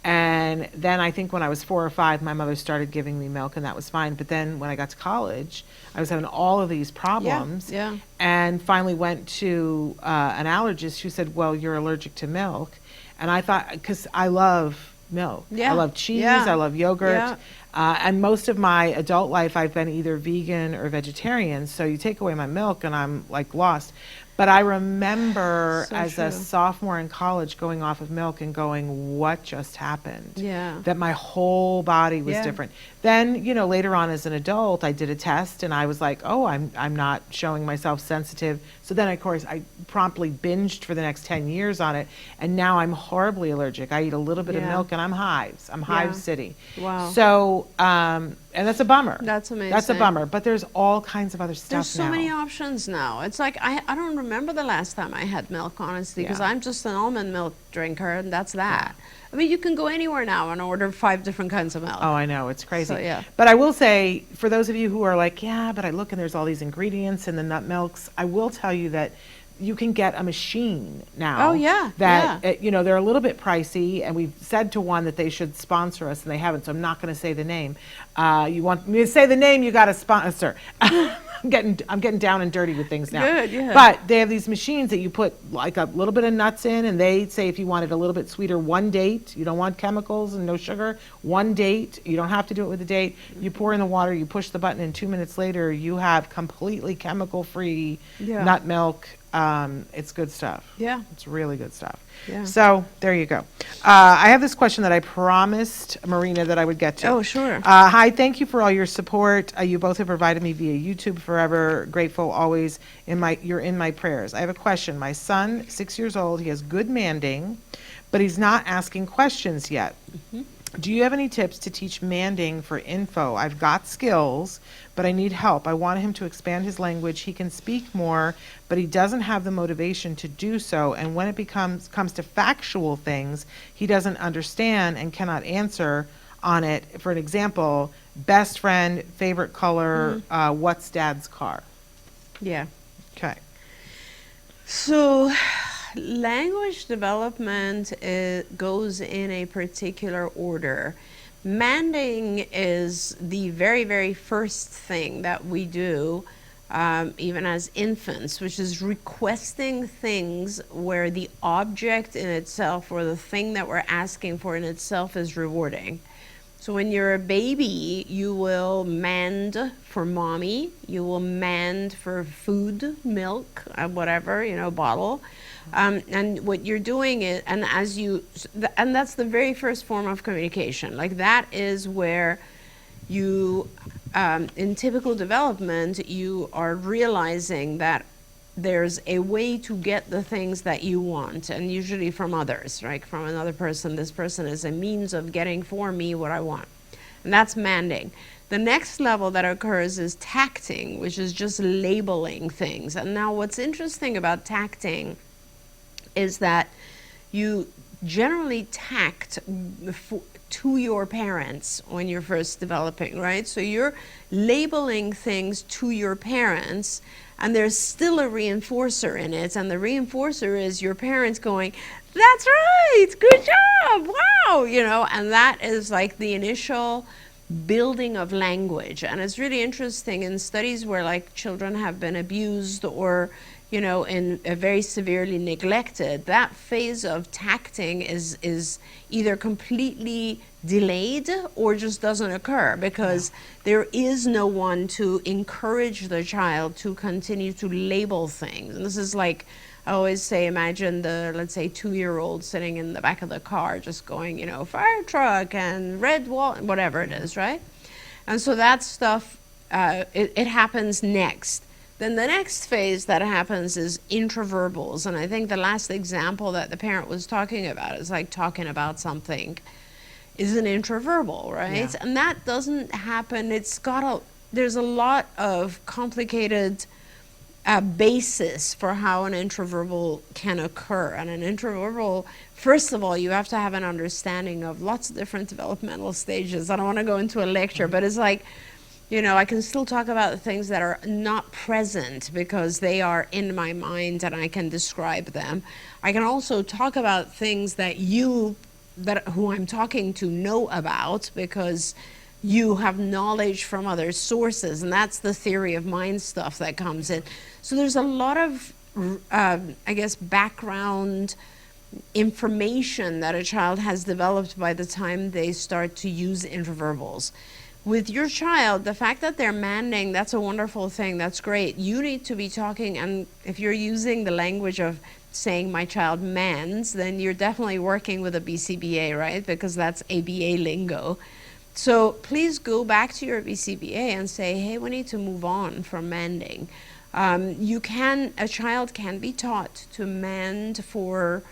Speaker 5: And then I think when I was 4 or 5, my mother started giving me milk, and that was fine. But then when I got to college, I was having all of these problems, and finally went to an allergist who said, well, you're allergic to milk. And I thought, because I love milk. I love cheese, I love yogurt. And most of my adult life, I've been either vegan or vegetarian. So you take away my milk and I'm lost. But I remember a sophomore in college going off of milk and going, what just happened? Yeah. That my whole body was different. Then, later on as an adult, I did a test and I was like, oh, I'm not showing myself sensitive. So then, of course, I promptly binged for the next 10 years on it. And now I'm horribly allergic. I eat a little bit of milk and I'm hives. I'm Hive City. Wow. So, and that's a bummer.
Speaker 6: That's amazing.
Speaker 5: That's a bummer. But there's all kinds of other stuff now.
Speaker 6: There's so many options now. It's like, I don't remember the last time I had milk, honestly, because I'm just an almond milk drinker, and that's that. I mean, you can go anywhere now and order 5 different kinds of milk.
Speaker 5: Oh, I know. It's crazy.
Speaker 6: So,
Speaker 5: But I will say, for those of you who are like, but I look and there's all these ingredients in the nut milks, I will tell you that you can get a machine now.
Speaker 6: Oh, yeah,
Speaker 5: That,
Speaker 6: yeah.
Speaker 5: you know, they're a little bit pricey, and we've said to one that they should sponsor us, and they haven't, so I'm not going to say the name. You want me to say the name, you got to sponsor. I'm getting down and dirty with things now.
Speaker 6: Good, yeah.
Speaker 5: But they have these machines that you put like a little bit of nuts in, and they say if you want it a little bit sweeter, 1 date. You don't want chemicals and no sugar. 1 date. You don't have to do it with a date. You pour in the water, you push the button, and 2 minutes later you have completely chemical-free
Speaker 6: Yeah.
Speaker 5: nut milk. It's good stuff.
Speaker 6: Yeah.
Speaker 5: It's really good stuff.
Speaker 6: Yeah.
Speaker 5: So there you go. I have this question that I promised Marina that I would get to.
Speaker 6: Oh, sure.
Speaker 5: Hi, thank you for all your support. You both have provided me via YouTube forever. Grateful always. You're in my prayers. I have a question. My son, 6 years old, he has good manding, but he's not asking questions yet. Do you have any tips to teach manding for info? I've got skills, but I need help. I want him to expand his language. He can speak more, but he doesn't have the motivation to do so. And when it comes to factual things, he doesn't understand and cannot answer on it. For an example, best friend, favorite color, what's dad's car?
Speaker 6: Yeah.
Speaker 5: Okay.
Speaker 6: So, language development goes in a particular order. Manding is the very, very first thing that we do, even as infants, which is requesting things where the object in itself or the thing that we're asking for in itself is rewarding. So when you're a baby, you will mand for mommy, you will mand for food, milk, whatever, bottle. And what you're doing is, and that's the very first form of communication. Like that is where you, in typical development, you are realizing that there's a way to get the things that you want, and usually from others, right? From another person. This person is a means of getting for me what I want. And that's manding. The next level that occurs is tacting, which is just labeling things. And now what's interesting about tacting is that you generally tact to your parents when you're first developing, right? So you're labeling things to your parents, and there's still a reinforcer in it, and the reinforcer is your parents going, that's right, good job, wow, and that is like the initial building of language. And it's really interesting in studies where like children have been abused or in very severely neglected, that phase of tacting is either completely delayed or just doesn't occur because there is no one to encourage the child to continue to label things. And this is like, I always say, imagine the, let's say, 2-year-old sitting in the back of the car just going, fire truck and red wall, whatever it is, right? And so that stuff, it happens next. Then the next phase that happens is intraverbals. And I think the last example that the parent was talking about is like talking about something is an intraverbal, right?
Speaker 5: Yeah.
Speaker 6: And that doesn't happen. There's a lot of complicated basis for how an intraverbal can occur. And an intraverbal, first of all, you have to have an understanding of lots of different developmental stages. I don't want to go into a lecture, but it's like, I can still talk about things that are not present because they are in my mind and I can describe them. I can also talk about things that who I'm talking to know about because you have knowledge from other sources, and that's the theory of mind stuff that comes in. So there's a lot of, background information that a child has developed by the time they start to use intraverbals. With your child, the fact that they're manding, that's a wonderful thing. That's great. You need to be talking, and if you're using the language of saying my child mans, then you're definitely working with a BCBA, right? Because that's ABA lingo. So please go back to your BCBA and say, hey, we need to move on from manding. A child can be taught to mand for,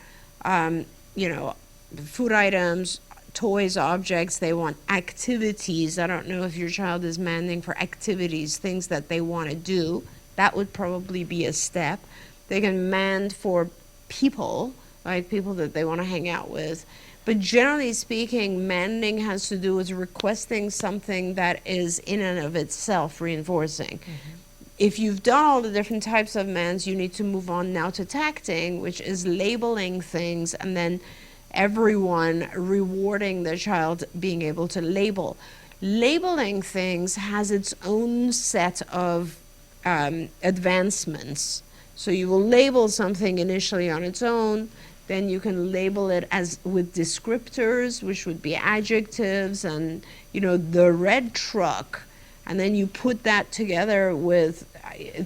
Speaker 6: food items, toys, objects. They want activities. I don't know if your child is manding for activities, things that they want to do. That would probably be a step. They can mand for people, right? People that they want to hang out with. But generally speaking, manding has to do with requesting something that is in and of itself reinforcing. if you've done all the different types of mends, you need to move on now to tacting, which is labeling things and then everyone rewarding the child being able to label. Labeling things has its own set of advancements. So you will label something initially on its own, then you can label it as with descriptors, which would be adjectives, and the red truck. And then you put that together with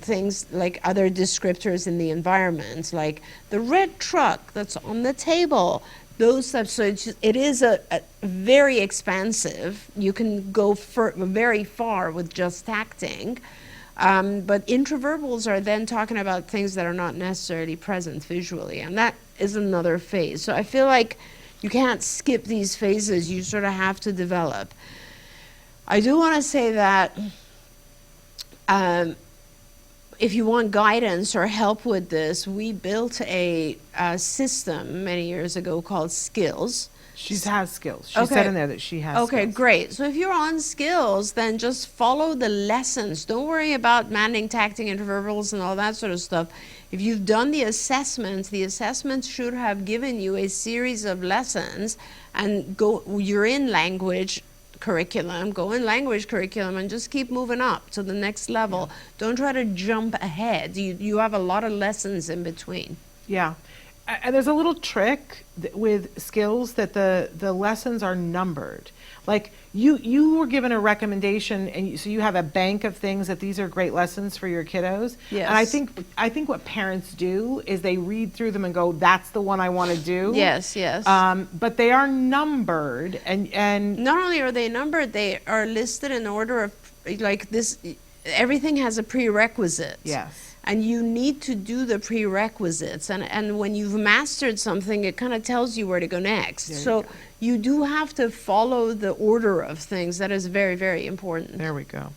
Speaker 6: things like other descriptors in the environment, like the red truck that's on the table, those types. So it is a very expansive. You can go very far with just tacting. But intraverbals are then talking about things that are not necessarily present visually, and that is another phase. So I feel like you can't skip these phases. You sort of have to develop. I do want to say that if you want guidance or help with this, we built a system many years ago called Skills.
Speaker 5: She has skills. She said in there that she has
Speaker 6: Okay,
Speaker 5: skills.
Speaker 6: great. So if you're on Skills, then just follow the lessons. Don't worry about manding, tacting, interverbals, and all that sort of stuff. If you've done the assessments should have given you a series of lessons, and you're in language curriculum, go in language curriculum and just keep moving up to the next level. Yeah. Don't try to jump ahead. You have a lot of lessons in between.
Speaker 5: Yeah. And there's a little trick with Skills that the lessons are numbered. Like you were given a recommendation, and so you have a bank of things that these are great lessons for your kiddos.
Speaker 6: Yes.
Speaker 5: And I think what parents do is they read through them and go, "That's the one I want to do."
Speaker 6: Yes, yes.
Speaker 5: But they are numbered, and
Speaker 6: not only are they numbered, they are listed in order of like this. Everything has a prerequisite.
Speaker 5: Yes.
Speaker 6: And you need to do the prerequisites, and when you've mastered something, it kind of tells you where to go next. So you do have to follow the order of things. That is very, very important.
Speaker 5: There we go.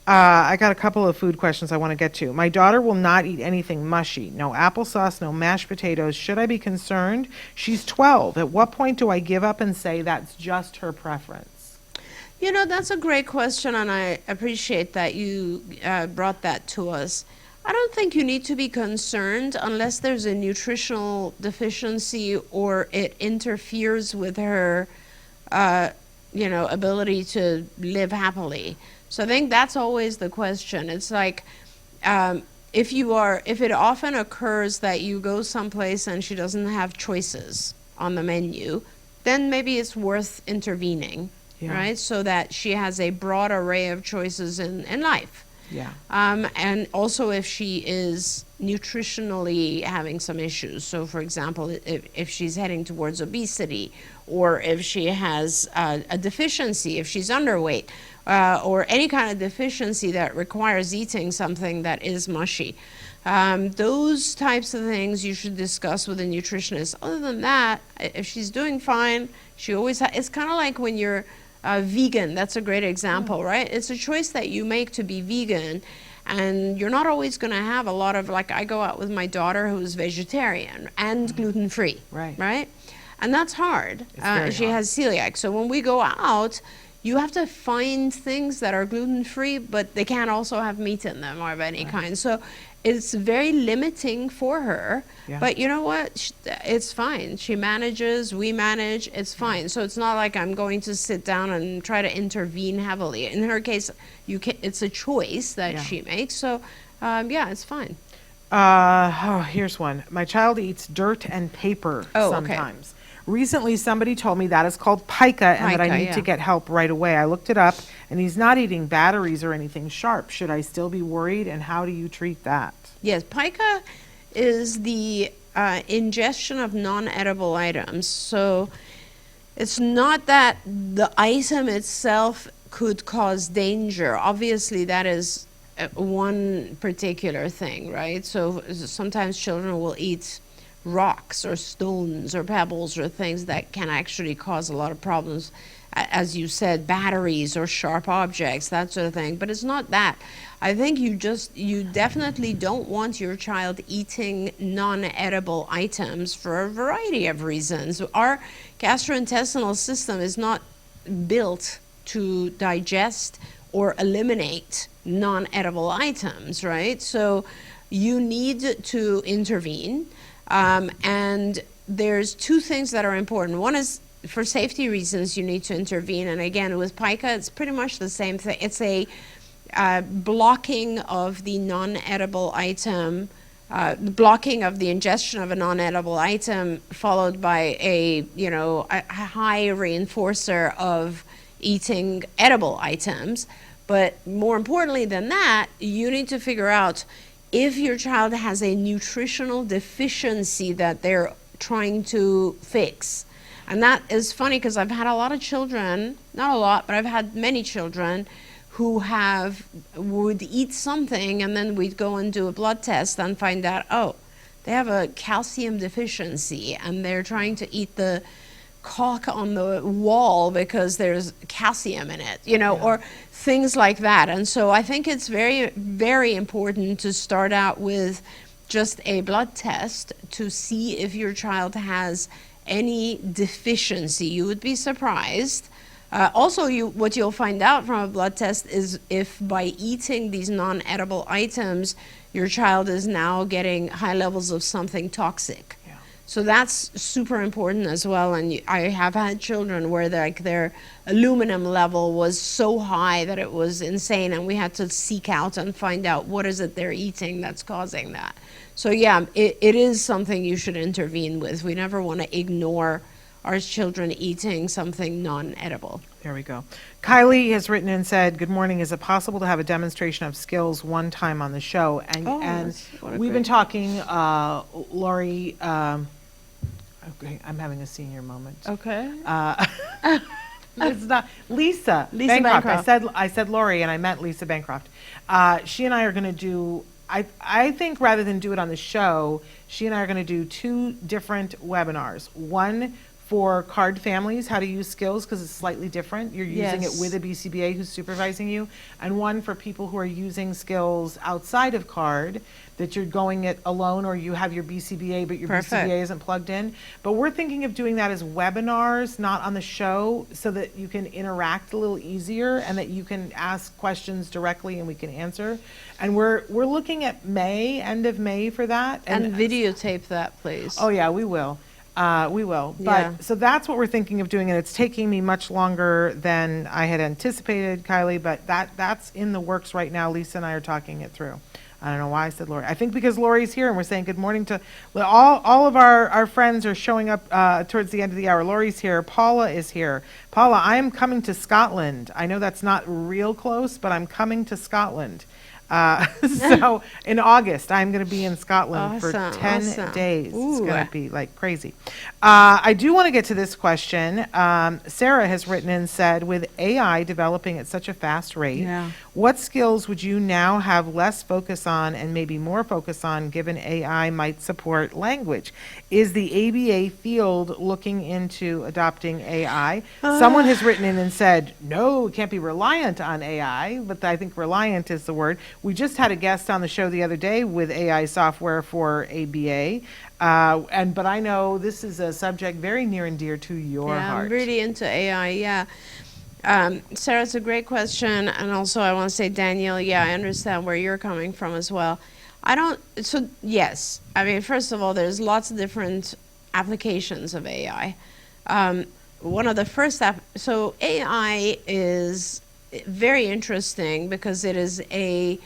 Speaker 5: I got a couple of food questions I want to get to. My daughter will not eat anything mushy. No applesauce, no mashed potatoes. Should I be concerned? She's 12. At what point do I give up and say that's just her preference?
Speaker 6: That's a great question, and I appreciate that you brought that to us. I don't think you need to be concerned unless there's a nutritional deficiency or it interferes with her, ability to live happily. So I think that's always the question. It's like, if it often occurs that you go someplace and she doesn't have choices on the menu, then maybe it's worth intervening, right? So that she has a broad array of choices in life.
Speaker 5: Yeah.
Speaker 6: And also if she is nutritionally having some issues. So for example, if she's heading towards obesity, or if she has a deficiency, if she's underweight, or any kind of deficiency that requires eating something that is mushy. Those types of things you should discuss with a nutritionist. Other than that, if she's doing fine, she always it's kind of like when you're vegan. That's a great example, right? It's a choice that you make to be vegan, and you're not always going to have a lot of, like, I go out with my daughter who's vegetarian and gluten-free, right? And that's hard. She has celiac. So when we go out, you have to find things that are gluten-free, but they can't also have meat in them or of any kind. So it's very limiting for her, but you know what? It's fine. She manages, we manage, it's fine. So it's not like I'm going to sit down and try to intervene heavily. In her case, it's a choice that she makes. So it's fine.
Speaker 5: Here's one. My child eats dirt and paper sometimes. Recently, somebody told me that is called pica and that I need to get help right away. I looked it up, and he's not eating batteries or anything sharp. Should I still be worried, and how do you treat that?
Speaker 6: Yes, pica is the ingestion of non-edible items. So it's not that the item itself could cause danger. Obviously, that is one particular thing, right? So sometimes children will eat rocks or stones or pebbles or things that can actually cause a lot of problems, as you said, batteries or sharp objects, that sort of thing. But it's not that. I think you definitely don't want your child eating non-edible items for a variety of reasons. Our gastrointestinal system is not built to digest or eliminate non-edible items, right? So you need to intervene. And there's two things that are important. One is, for safety reasons, you need to intervene. And again, with pica, it's pretty much the same thing. It's a blocking of the non-edible item, blocking of the ingestion of a non-edible item, followed by a high reinforcer of eating edible items. But more importantly than that, you need to figure out if your child has a nutritional deficiency that they're trying to fix. And that is funny because I've had a lot of children, not a lot, but I've had many children who would eat something, and then we'd go and do a blood test and find out, oh, they have a calcium deficiency and they're trying to eat the caulk on the wall because there's calcium in it, or things like that. And so I think it's very, very important to start out with just a blood test to see if your child has any deficiency. You would be surprised. Also, what you'll find out from a blood test is if by eating these non-edible items, your child is now getting high levels of something toxic. Yeah. So that's super important as well. And I have had children where their aluminum level was so high that it was insane, and we had to seek out and find out what is it they're eating that's causing that. So yeah, it is something you should intervene with. We never want to ignore our children eating something non-edible.
Speaker 5: There we go. Kylie has written and said, good morning. Is it possible to have a demonstration of skills one time on the show? And we've been talking, Lori, okay, I'm having a senior moment.
Speaker 6: Okay.
Speaker 5: It's not Lisa Bancroft. I said Lori, and I meant Lisa Bancroft. She and I are going to do, I think rather than do it on the show, she and I are going to do two different webinars. One for card families, how to use skills, because it's slightly different. You're using it with a BCBA who's supervising you. And one for people who are using skills outside of card, that you're going it alone, or you have your BCBA, but your BCBA isn't plugged in. But we're thinking of doing that as webinars, not on the show, so that you can interact a little easier and that you can ask questions directly and we can answer. And we're looking at May, end of May for that.
Speaker 6: And videotape that, please.
Speaker 5: Oh yeah, we will. We will.
Speaker 6: Yeah.
Speaker 5: But so that's what we're thinking of doing, and it's taking me much longer than I had anticipated, Kylie, but that's in the works right now. Lisa and I are talking it through. I don't know why I said Lori. I think because Lori's here and we're saying good morning to all of our friends are showing up towards the end of the hour. Lori's here. Paula is here. Paula, I'm coming to Scotland. I know that's not real close, but I'm coming to Scotland. So in August, I'm going to be in Scotland for 10 days. Ooh. It's going to be like crazy. I do want to get to this question. Sarah has written and said, with AI developing at such a fast rate, what skills would you now have less focus on and maybe more focus on given AI might support language? Is the ABA field looking into adopting AI? Someone has written in and said, no, it can't be reliant on AI, but I think reliant is the word. We just had a guest on the show the other day with AI software for ABA. But I know this is a subject very near and dear to your heart.
Speaker 6: I'm really into AI, Sarah, it's a great question. And also I want to say, Daniel, I understand where you're coming from as well. Yes. I mean, first of all, there's lots of different applications of AI. One of the first, so AI is very interesting because it is a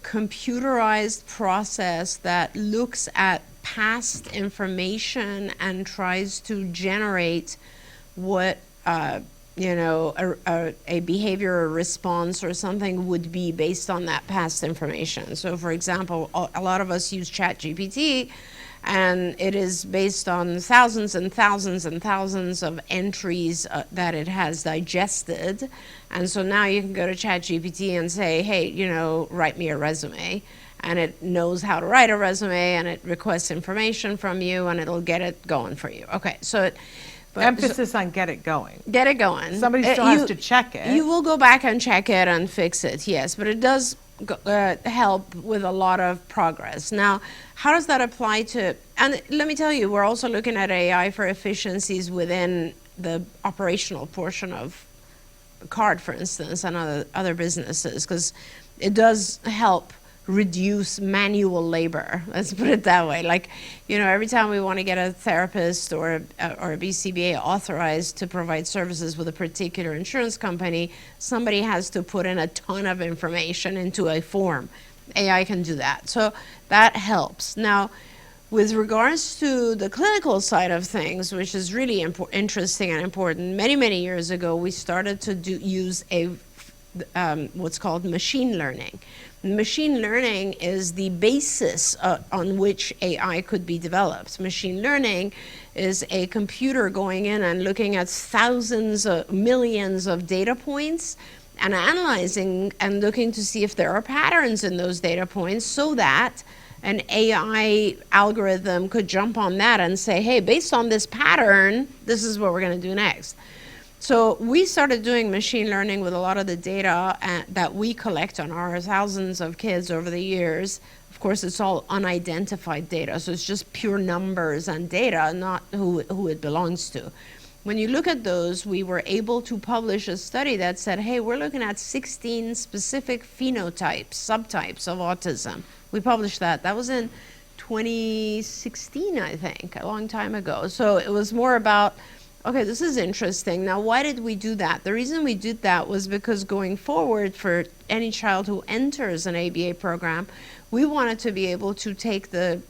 Speaker 6: computerized process that looks at past information and tries to generate what a behavior or response or something would be based on that past information. So for example, a lot of us use ChatGPT, and it is based on thousands and thousands and thousands of entries that it has digested. And so now you can go to ChatGPT and say, hey, write me a resume. And it knows how to write a resume, and it requests information from you, and it'll get it going for you. Okay, so
Speaker 5: emphasis on get it going.
Speaker 6: Get it going.
Speaker 5: Somebody still has to check it.
Speaker 6: You will go back and check it and fix it, yes, but it does help with a lot of progress. Now, how does that apply to, and let me tell you, we're also looking at AI for efficiencies within the operational portion of card, for instance, and other businesses, because it does help reduce manual labor. Let's put it that way. Like, you know, every time we want to get a therapist or a BCBA authorized to provide services with a particular insurance company, somebody has to put in a ton of information into a form. AI can do that. So that helps. Now, with regards to the clinical side of things, which is really interesting and important, many, many years ago, we started to use what's called machine learning. Machine learning is the basis on which AI could be developed. Machine learning is a computer going in and looking at thousands of millions of data points and analyzing and looking to see if there are patterns in those data points, so that an AI algorithm could jump on that and say, hey, based on this pattern, this is what we're going to do next. So we started doing machine learning with a lot of the data that we collect on our thousands of kids over the years. Of course, it's all unidentified data, so it's just pure numbers and data, not who it belongs to. When you look at those, we were able to publish a study that said, hey, we're looking at 16 specific phenotypes, subtypes of autism. We published that. That was in 2016, I think, a long time ago. So it was more about, okay, this is interesting. Now, why did we do that? The reason we did that was because going forward, for any child who enters an ABA program, we wanted to be able to take the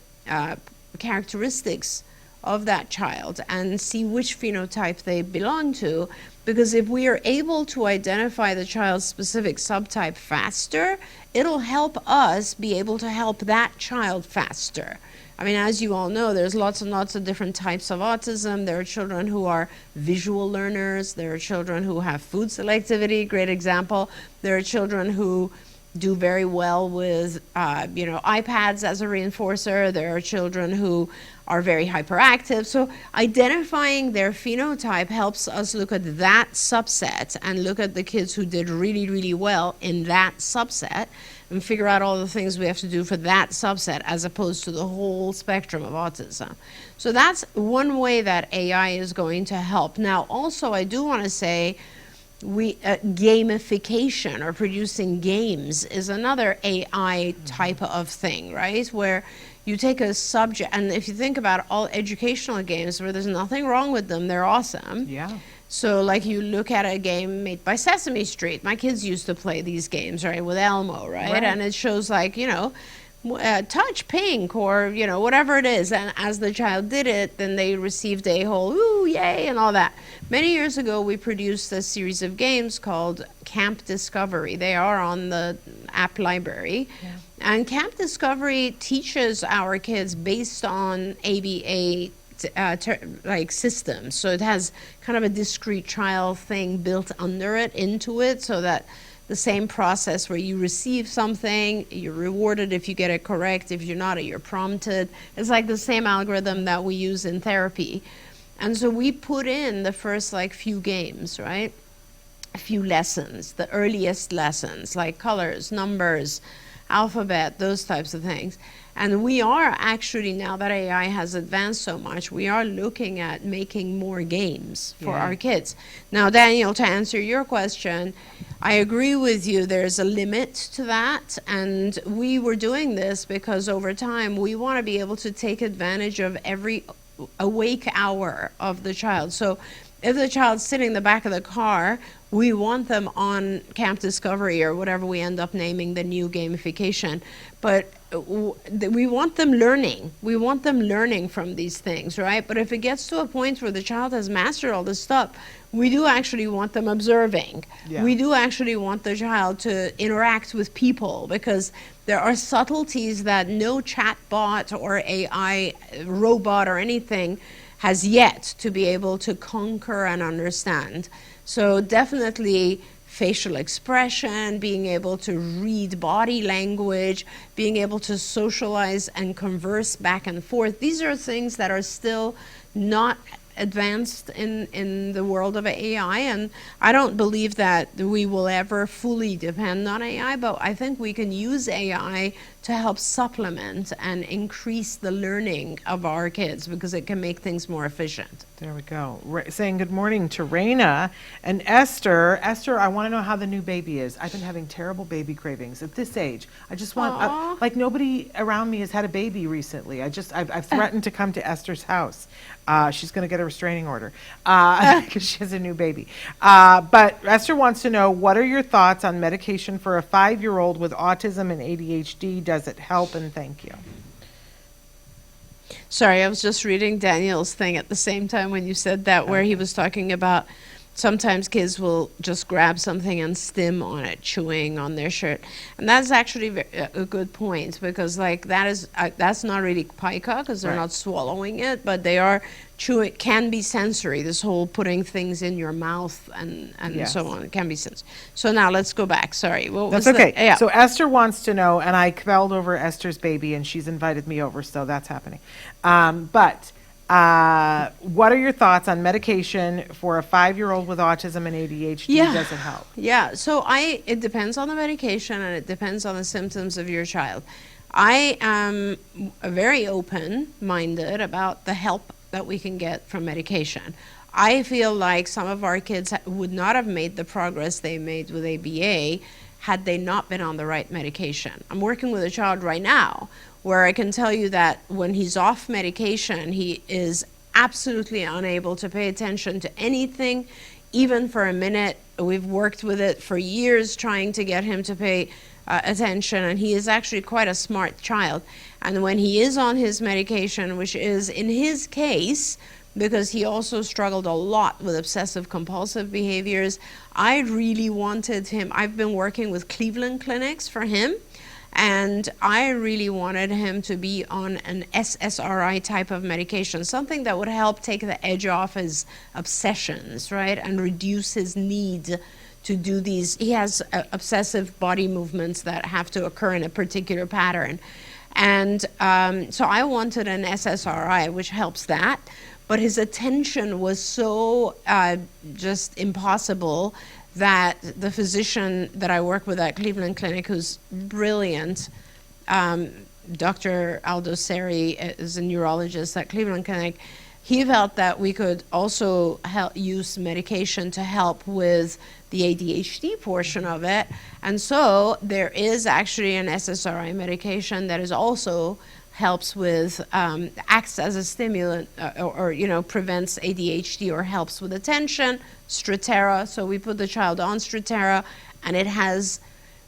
Speaker 6: characteristics of that child and see which phenotype they belong to, because if we are able to identify the child's specific subtype faster, it'll help us be able to help that child faster. I mean, as you all know, there's lots and lots of different types of autism. There are children who are visual learners. There are children who have food selectivity, great example. There are children who do very well with, iPads as a reinforcer. There are children who are very hyperactive. So identifying their phenotype helps us look at that subset and look at the kids who did really, really well in that subset and figure out all the things we have to do for that subset as opposed to the whole spectrum of autism. So that's one way that AI is going to help. Now, also, I do want to say gamification or producing games is another AI type of thing, right? Where you take a subject, and if you think about all educational games where there's nothing wrong with them, they're awesome.
Speaker 5: Yeah.
Speaker 6: So like you look at a game made by Sesame Street. My kids used to play these games, right, with Elmo, right? And it shows like, touch pink or, whatever it is. And as the child did it, then they received a whole, ooh, yay, and all that. Many years ago, we produced a series of games called Camp Discovery. They are on the app library. Yeah. And Camp Discovery teaches our kids based on ABA systems. So it has kind of a discrete trial thing built under it, into it, so that the same process where you receive something, you're rewarded if you get it correct. If you're not, you're prompted. It's like the same algorithm that we use in therapy. And so we put in the first few games, right? A few lessons, the earliest lessons, like colors, numbers, alphabet, those types of things. And we are actually, now that AI has advanced so much, we are looking at making more games for our kids. Now, Daniel, to answer your question, I agree with you. There's a limit to that. And we were doing this because over time, we want to be able to take advantage of every awake hour of the child. So if the child's sitting in the back of the car, we want them on Camp Discovery or whatever we end up naming the new gamification. But we want them learning. We want them learning from these things, right? But if it gets to a point where the child has mastered all this stuff, we do actually want them observing. Yeah. We do actually want the child to interact with people, because there are subtleties that no chat bot or AI robot or anything has yet to be able to conquer and understand. So definitely facial expression, being able to read body language, being able to socialize and converse back and forth. These are things that are still not advanced in the world of AI, and I don't believe that we will ever fully depend on AI, but I think we can use AI to help supplement and increase the learning of our kids because it can make things more efficient.
Speaker 5: There we go. Saying good morning to Raina and Esther. Esther, I want to know how the new baby is. I've been having terrible baby cravings at this age. I just want, like nobody around me has had a baby recently. I've threatened to come to Esther's house. She's going to get a restraining order because she has a new baby. But Esther wants to know, what are your thoughts on medication for a 5-year-old with autism and ADHD? Does it help? And thank you.
Speaker 6: Sorry, I was just reading Daniel's thing at the same time when you said that, where he was talking about sometimes kids will just grab something and stim on it, chewing on their shirt. And that's actually a good point, because like that's not really pica because they're not swallowing it, but they are chewing. Can be sensory. This whole putting things in your mouth and so on, it can be sensory. So now let's go back. Sorry.
Speaker 5: That's okay. Yeah. So Esther wants to know, and I quelled over Esther's baby and she's invited me over, so that's happening. What are your thoughts on medication for a 5-year-old with autism and ADHD? Does it help?
Speaker 6: Yeah, so it depends on the medication and it depends on the symptoms of your child. I am very open-minded about the help that we can get from medication. I feel like some of our kids would not have made the progress they made with ABA had they not been on the right medication. I'm working with a child right now where I can tell you that when he's off medication, he is absolutely unable to pay attention to anything, even for a minute. We've worked with it for years trying to get him to pay attention, and he is actually quite a smart child. And when he is on his medication, which is in his case, because he also struggled a lot with obsessive compulsive behaviors, I really wanted him, I've been working with Cleveland clinics for him, and I really wanted him to be on an SSRI type of medication, something that would help take the edge off his obsessions, right, and reduce his need to do these. He has obsessive body movements that have to occur in a particular pattern. And so I wanted an SSRI, which helps that. But his attention was so just impossible that the physician that I work with at Cleveland Clinic, who's brilliant, Dr. Aldo Seri is a neurologist at Cleveland Clinic, he felt that we could also use medication to help with the ADHD portion of it. And so there is actually an SSRI medication that is also helps with, acts as a stimulant or prevents ADHD or helps with attention, Strattera. So we put the child on Strattera and it has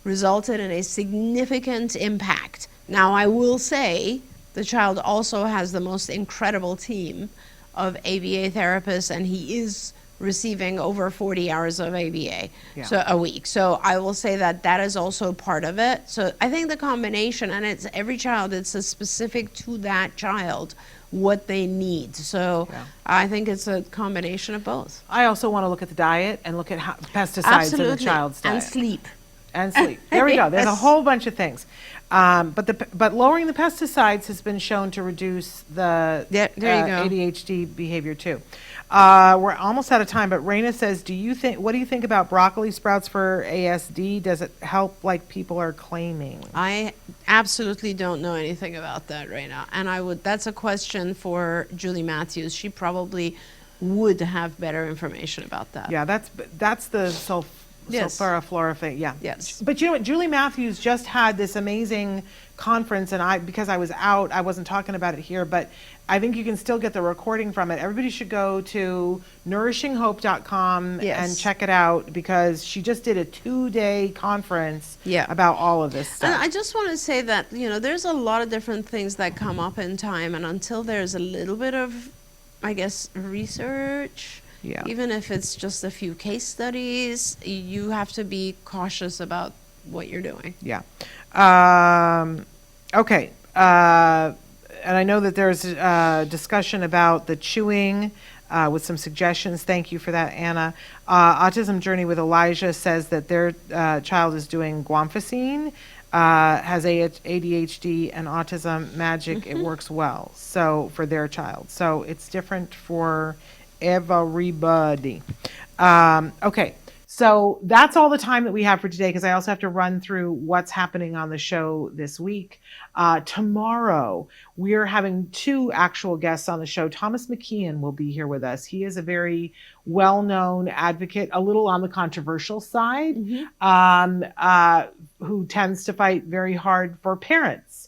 Speaker 6: resulted in a significant impact. Now I will say the child also has the most incredible team of ABA therapists, and he is receiving over 40 hours of ABA so a week. So I will say that that is also part of it. So I think the combination, and it's every child, it's a specific to that child what they need. So I think it's a combination of both.
Speaker 5: I also want to look at the diet and look at pesticides in the child's diet.
Speaker 6: And sleep.
Speaker 5: And sleep. There we go. There's a whole bunch of things. But lowering the pesticides has been shown to reduce the ADHD behavior too. We're almost out of time, but Raina says, what do you think about broccoli sprouts for ASD? Does it help like people are claiming?
Speaker 6: I absolutely don't know anything about that right now. And that's a question for Julie Matthews. She probably would have better information about that.
Speaker 5: Yeah, that's the sulfuraflora thing. Yeah.
Speaker 6: Yes.
Speaker 5: But you know what? Julie Matthews just had this amazing conference, and because I was out, I wasn't talking about it here, but I think you can still get the recording from it. Everybody should go to nourishinghope.com and check it out, because she just did a 2-day conference about all of this stuff.
Speaker 6: And I just want to say that, there's a lot of different things that come up in time, and until there's a little bit of, I guess, research, even if it's just a few case studies, you have to be cautious about what you're doing.
Speaker 5: Yeah. Okay. And I know that there's a discussion about the chewing with some suggestions. Thank you for that, Anna. Autism Journey with Elijah says that their child is doing guanfacine. has ADHD and autism, magic, it works well. So for their child. So it's different for everybody. Okay. So that's all the time that we have for today, because I also have to run through what's happening on the show this week. Tomorrow, we're having 2 actual guests on the show. Thomas McKeon will be here with us. He is a very well-known advocate, a little on the controversial side, who tends to fight very hard for parents,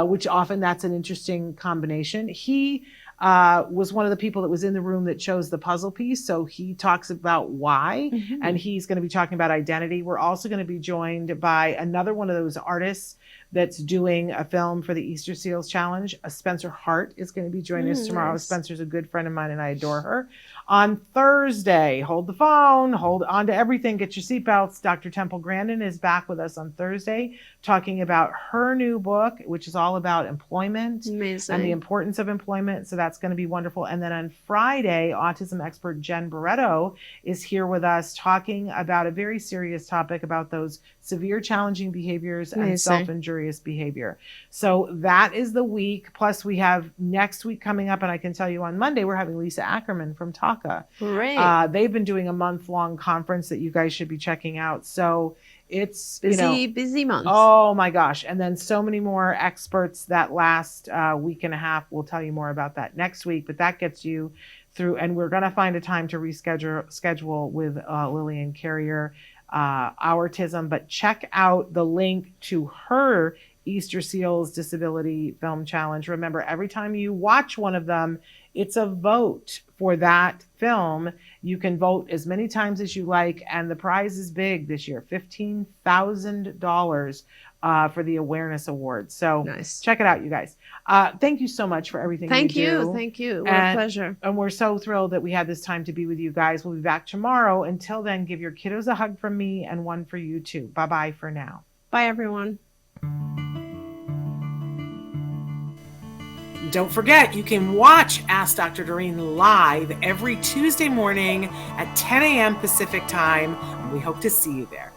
Speaker 5: which often that's an interesting combination. He was one of the people that was in the room that chose the puzzle piece. So he talks about why, and he's going to be talking about identity. We're also going to be joined by another one of those artists that's doing a film for the Easter Seals Challenge. Spencer Hart is going to be joining us tomorrow.
Speaker 6: Nice.
Speaker 5: Spencer's a good friend of mine and I adore her. On Thursday, hold the phone, hold on to everything, get your seatbelts. Dr. Temple Grandin is back with us on Thursday talking about her new book, which is all about employment
Speaker 6: Amazing.
Speaker 5: and the importance of employment. So that's going to be wonderful. And then on Friday, autism expert Jen Barretto is here with us talking about a very serious topic about those severe challenging behaviors and
Speaker 6: Amazing.
Speaker 5: self-injurious behavior. So that is the week. Plus we have next week coming up, and I can tell you on Monday, we're having Lisa Ackerman from TACA.
Speaker 6: Great.
Speaker 5: They've been doing a month-long conference that you guys should be checking out. So it's
Speaker 6: busy month.
Speaker 5: Oh my gosh. And then so many more experts that last week and a half. We'll tell you more about that next week, but that gets you through, and we're going to find a time to schedule with Lillian Carrier, autism, but check out the link to her Easter Seals Disability Film Challenge. Remember, every time you watch one of them, it's a vote for that film. You can vote as many times as you like, and the prize is big this year, $15,000 for the Awareness Award. So
Speaker 6: Nice.
Speaker 5: Check it out, you guys. Thank you so much for everything
Speaker 6: Thank
Speaker 5: you
Speaker 6: you.
Speaker 5: do.
Speaker 6: Thank you. What a pleasure.
Speaker 5: And we're so thrilled that we had this time to be with you guys. We'll be back tomorrow. Until then, give your kiddos a hug from me and one for you too. Bye-bye for now.
Speaker 6: Bye, everyone.
Speaker 5: Don't forget, you can watch Ask Dr. Doreen live every Tuesday morning at 10 a.m. Pacific time. We hope to see you there.